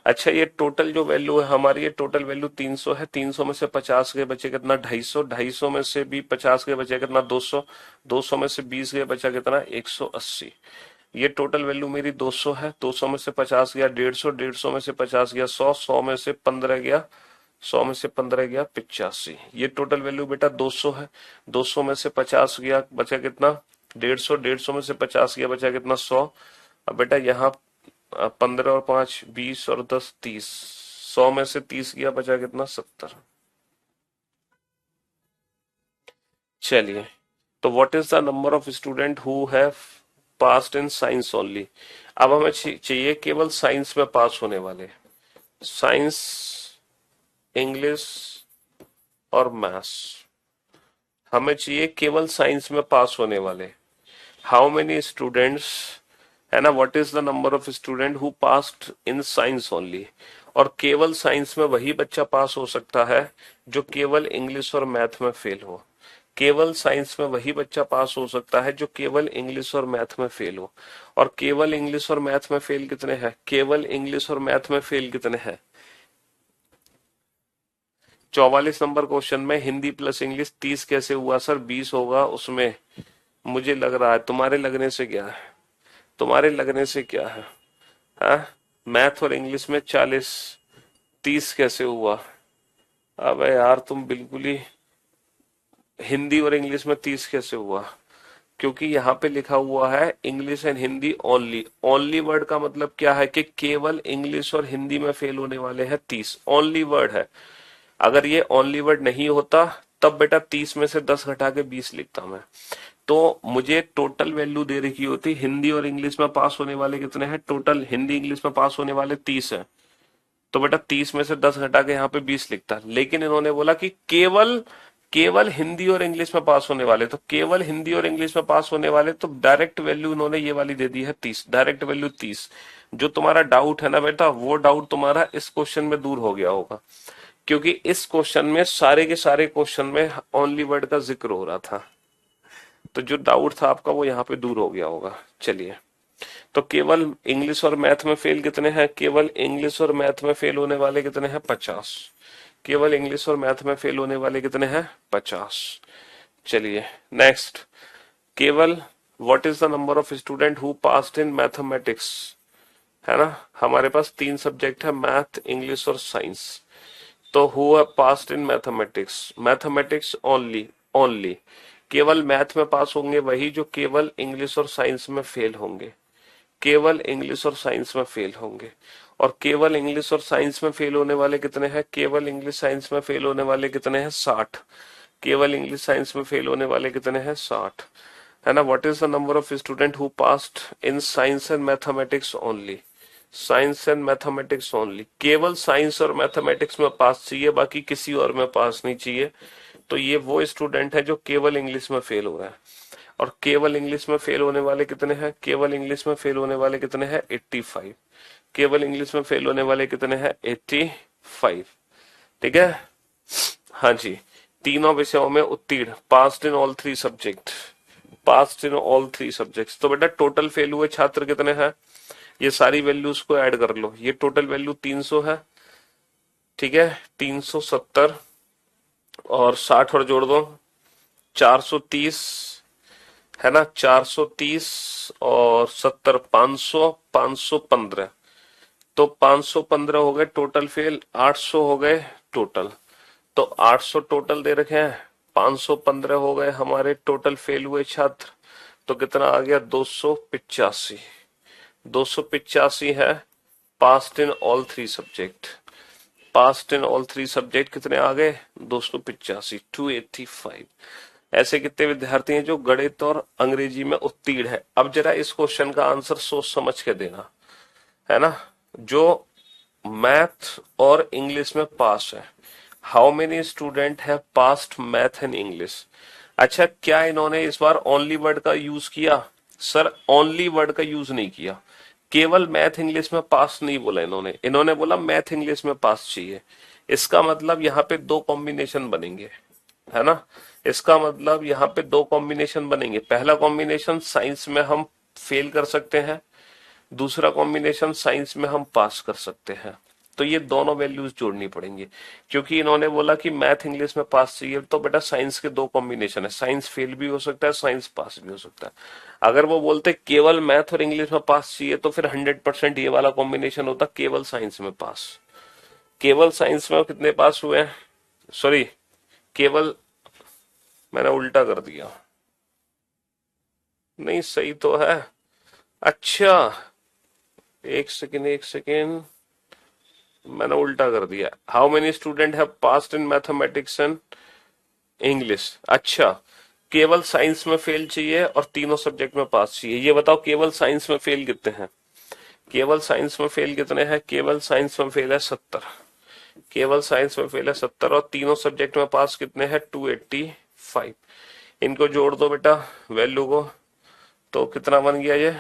अच्छा, ये टोटल जो वैल्यू है हमारी, ये टोटल वैल्यू 300 है। 300 में से 50 गए, बचे कितना? 250। 250 में से भी 50 गए, बचे कितना? 200। 200 में से 20 गए, बचा कितना? 180। ये टोटल वैल्यू मेरी 200 है। 200 में से 50 गया 150, 150 में से 50 गया 100, 100 में से 15 गया, 100 में से 15 गया 85। ये टोटल वैल्यू बेटा 200 है। 200 में से 50 गया, बचा कितना? 150। 150 में से 50 गया, बचा कितना? 100। अब बेटा यहाँ 15 और 5 20 और 10 30, 100 में से 30 गया, बचा कितना? 70। चलिए, तो what is the number of student who have passed in science only? अब हमें चाहिए केवल साइंस में पास होने वाले, साइंस, इंग्लिश और मैथ्स। हमें चाहिए केवल साइंस में पास होने वाले। हाउ मेनी स्टूडेंट्स, है ना, what is the number of student who passed in science only? और केवल साइंस में वही बच्चा पास हो सकता है जो केवल इंग्लिश और मैथ में फेल हो। केवल साइंस में वही बच्चा पास हो सकता है जो केवल इंग्लिश और मैथ में फेल हो। और केवल इंग्लिश और मैथ में फेल कितने हैं? केवल इंग्लिश और मैथ में फेल कितने हैं? 44 नंबर क्वेश्चन में हिंदी प्लस इंग्लिश 30 कैसे हुआ सर? 20 होगा उसमें, मुझे लग रहा है। तुम्हारे लगने से क्या है? तुम्हारे लगने से क्या है? हाँ, मैथ और इंग्लिश में 40, 30 कैसे हुआ? अबे यार तुम बिल्कुल ही, हिंदी और इंग्लिश में 30 कैसे हुआ? क्योंकि यहाँ पे लिखा हुआ है English and Hindi only. Only word का मतलब क्या है कि केवल इंग्लिश और हिंदी में फेल होने वाले हैं 30, ओनली वर्ड है। अगर ये ओनली वर्ड नहीं होता तब बेटा 30 में से 10 घटा के 20 लिखता मैं। तो मुझे टोटल वैल्यू दे रखी होती, हिंदी और इंग्लिश में पास होने वाले कितने हैं? टोटल हिंदी इंग्लिश में पास होने वाले 30 है, तो बेटा 30 में से 10 घटा के यहाँ पे 20 लिखता। लेकिन इन्होंने बोला कि केवल केवल हिंदी और इंग्लिश में पास होने वाले, तो केवल हिंदी और इंग्लिश में पास होने वाले, तो डायरेक्ट वैल्यू इन्होंने ये वाली दे दी है 30, डायरेक्ट वैल्यू 30। जो तुम्हारा डाउट है ना बेटा, वो डाउट तुम्हारा इस क्वेश्चन में दूर हो गया होगा, क्योंकि इस क्वेश्चन में सारे के सारे क्वेश्चन में ओनली वर्ड का जिक्र हो रहा था। तो जो डाउट था आपका वो यहाँ पे दूर हो गया होगा। चलिए, तो केवल इंग्लिश और मैथ में फेल कितने हैं? केवल इंग्लिश और मैथ में फेल होने वाले कितने हैं? 50। केवल इंग्लिश और मैथ में फेल होने वाले कितने हैं? 50। चलिए नेक्स्ट। केवल what is the number of student who passed in mathematics? है ना, हमारे पास 3 सब्जेक्ट है, मैथ, इंग्लिश और साइंस। तो who have passed in mathematics, mathematics only, only केवल मैथ में पास होंगे वही जो केवल इंग्लिश और साइंस में फेल होंगे, केवल इंग्लिश और साइंस में फेल होंगे। और केवल इंग्लिश और साइंस में फेल होने वाले कितने हैं? केवल इंग्लिश साइंस में फेल होने वाले कितने हैं? 60। केवल इंग्लिश साइंस में फेल होने वाले कितने हैं? 60। है ना। What is the number of student who passed in science and mathematics only? Science and mathematics only, केवल साइंस और मैथमेटिक्स में पास चाहिए, बाकी किसी और में पास नहीं चाहिए। तो ये वो स्टूडेंट है जो केवल इंग्लिश में फेल हो रहा है। और केवल इंग्लिश में फेल होने वाले कितने हैं? केवल इंग्लिश में फेल होने वाले कितने हैं? 85। केवल इंग्लिश में फेल होने वाले कितने हैं? 85। ठीक है। हाँ जी, तीनों विषयों में उत्तीर्ण, passed in all 3 subject, passed in all 3 subjects. तो बेटा टोटल फेल हुए छात्र कितने हैं? ये सारी वैल्यूज को ऐड कर लो, ये टोटल वैल्यू 300 है। ठीक है, 370 और 60 और जोड़ दो 430, है ना, 430 और 70 500, 515। तो 515 हो गए टोटल फेल, 800 हो गए टोटल। तो 800 टोटल दे रखे हैं, 515 हो गए हमारे टोटल फेल हुए छात्र। तो कितना आ गया? 285। 285 है past in all 3 subject. Past in all 3 subject कितने आ गए? 285, 285। ऐसे कितने विद्यार्थी हैं जो गणित और अंग्रेजी में उत्तीर्ण है? अब जरा इस क्वेश्चन का आंसर सोच समझ के देना, है ना। जो मैथ और इंग्लिश में पास है, how many student have passed math and English? अच्छा, क्या इन्होंने इस बार ओनली वर्ड का यूज किया? सर ओनली वर्ड का यूज नहीं किया, केवल मैथ इंग्लिश में पास नहीं बोला इन्होंने, इन्होंने बोला मैथ इंग्लिश में पास चाहिए। इसका मतलब यहाँ पे 2 कॉम्बिनेशन बनेंगे, है ना। इसका मतलब यहाँ पे 2 कॉम्बिनेशन बनेंगे। पहला कॉम्बिनेशन साइंस में हम फेल कर सकते हैं, दूसरा कॉम्बिनेशन साइंस में हम पास कर सकते हैं। तो ये दोनों वैल्यूज जोड़नी पड़ेंगी, क्योंकि इन्होंने बोला कि मैथ इंग्लिश में पास चाहिए। तो बेटा साइंस के 2 कॉम्बिनेशन है, साइंस फेल भी हो सकता है, साइंस पास भी हो सकता है। अगर वो बोलते केवल मैथ और इंग्लिश में पास चाहिए तो फिर 100% ये वाला कॉम्बिनेशन होता, केवल साइंस में पास। केवल साइंस में कितने पास हुए हैं? सॉरी, केवल, मैंने उल्टा कर दिया, नहीं सही तो है। अच्छा, एक सेकेंड एक सेकेंड, मैंने उल्टा कर दिया। How many student have passed in mathematics and English? अच्छा, केवल साइंस में फेल चाहिए और तीनों सब्जेक्ट में पास चाहिए। ये बताओ केवल साइंस में फेल कितने हैं? केवल साइंस में फेल कितने हैं? केवल साइंस में फेल है 70। केवल साइंस में फेल है 70 और तीनों सब्जेक्ट में पास कितने हैं? 285। इनको जोड़ दो बेटा वैल्यू को, तो कितना बन गया ये?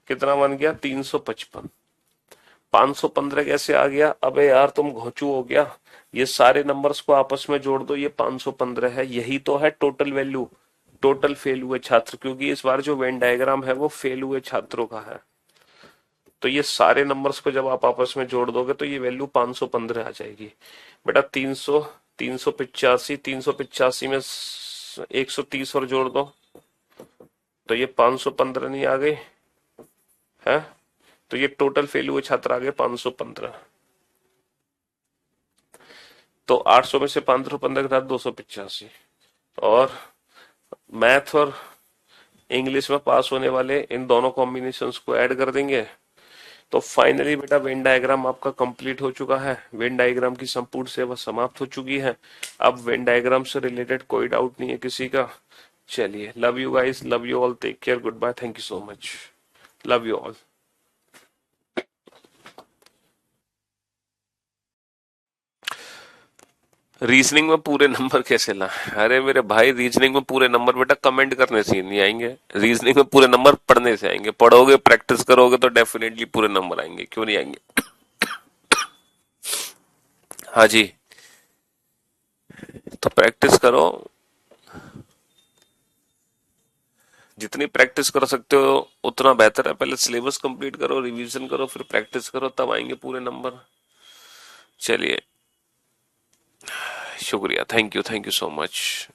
कितना बन गया? 355। 515 कैसे आ गया? अबे यार तुम घोंचू हो गया। ये सारे नंबर्स को आपस में जोड़ दो, ये 515 है, यही तो है टोटल वैल्यू, टोटल फेल हुए छात्र। क्योंकि इस बार जो वेन डायग्राम है वो फेल हुए छात्रों का है। तो ये सारे नंबर्स को जब आप आपस में जोड़ दोगे तो ये वैल्यू 515 आ जाएगी। बेटा 300, 385, 385 में 130 और जोड़ दो तो ये 515 नहीं आ गई है। तो ये टोटल फेल हुए छात्र आ गए 515। तो 800 में से 515 के साथ 285, और मैथ और इंग्लिश में पास होने वाले इन दोनों कॉम्बिनेशंस को ऐड कर देंगे। तो फाइनली बेटा वेन डायग्राम आपका कंप्लीट हो चुका है, वेन डायग्राम की संपूर्ण सेवा समाप्त हो चुकी है। अब वेन डायग्राम से रिलेटेड कोई डाउट नहीं है किसी का। चलिए, love you guys, love you all, take care, good bye, thank you so much, love you all. Reasoning में पूरे नंबर कैसे ला? अरे मेरे भाई, रीजनिंग में पूरे नंबर बेटा कमेंट करने से नहीं आएंगे, रीजनिंग में पूरे नंबर पढ़ने से आएंगे। पढ़ोगे, प्रैक्टिस करोगे तो डेफिनेटली पूरे नंबर आएंगे, क्यों नहीं आएंगे? हाँ जी, तो प्रैक्टिस करो, जितनी प्रैक्टिस कर सकते हो उतना बेहतर है। पहले सिलेबस कंप्लीट करो, रिवीजन करो, फिर प्रैक्टिस करो, तब आएंगे पूरे नंबर। चलिए, शुक्रिया, थैंक यू सो मच।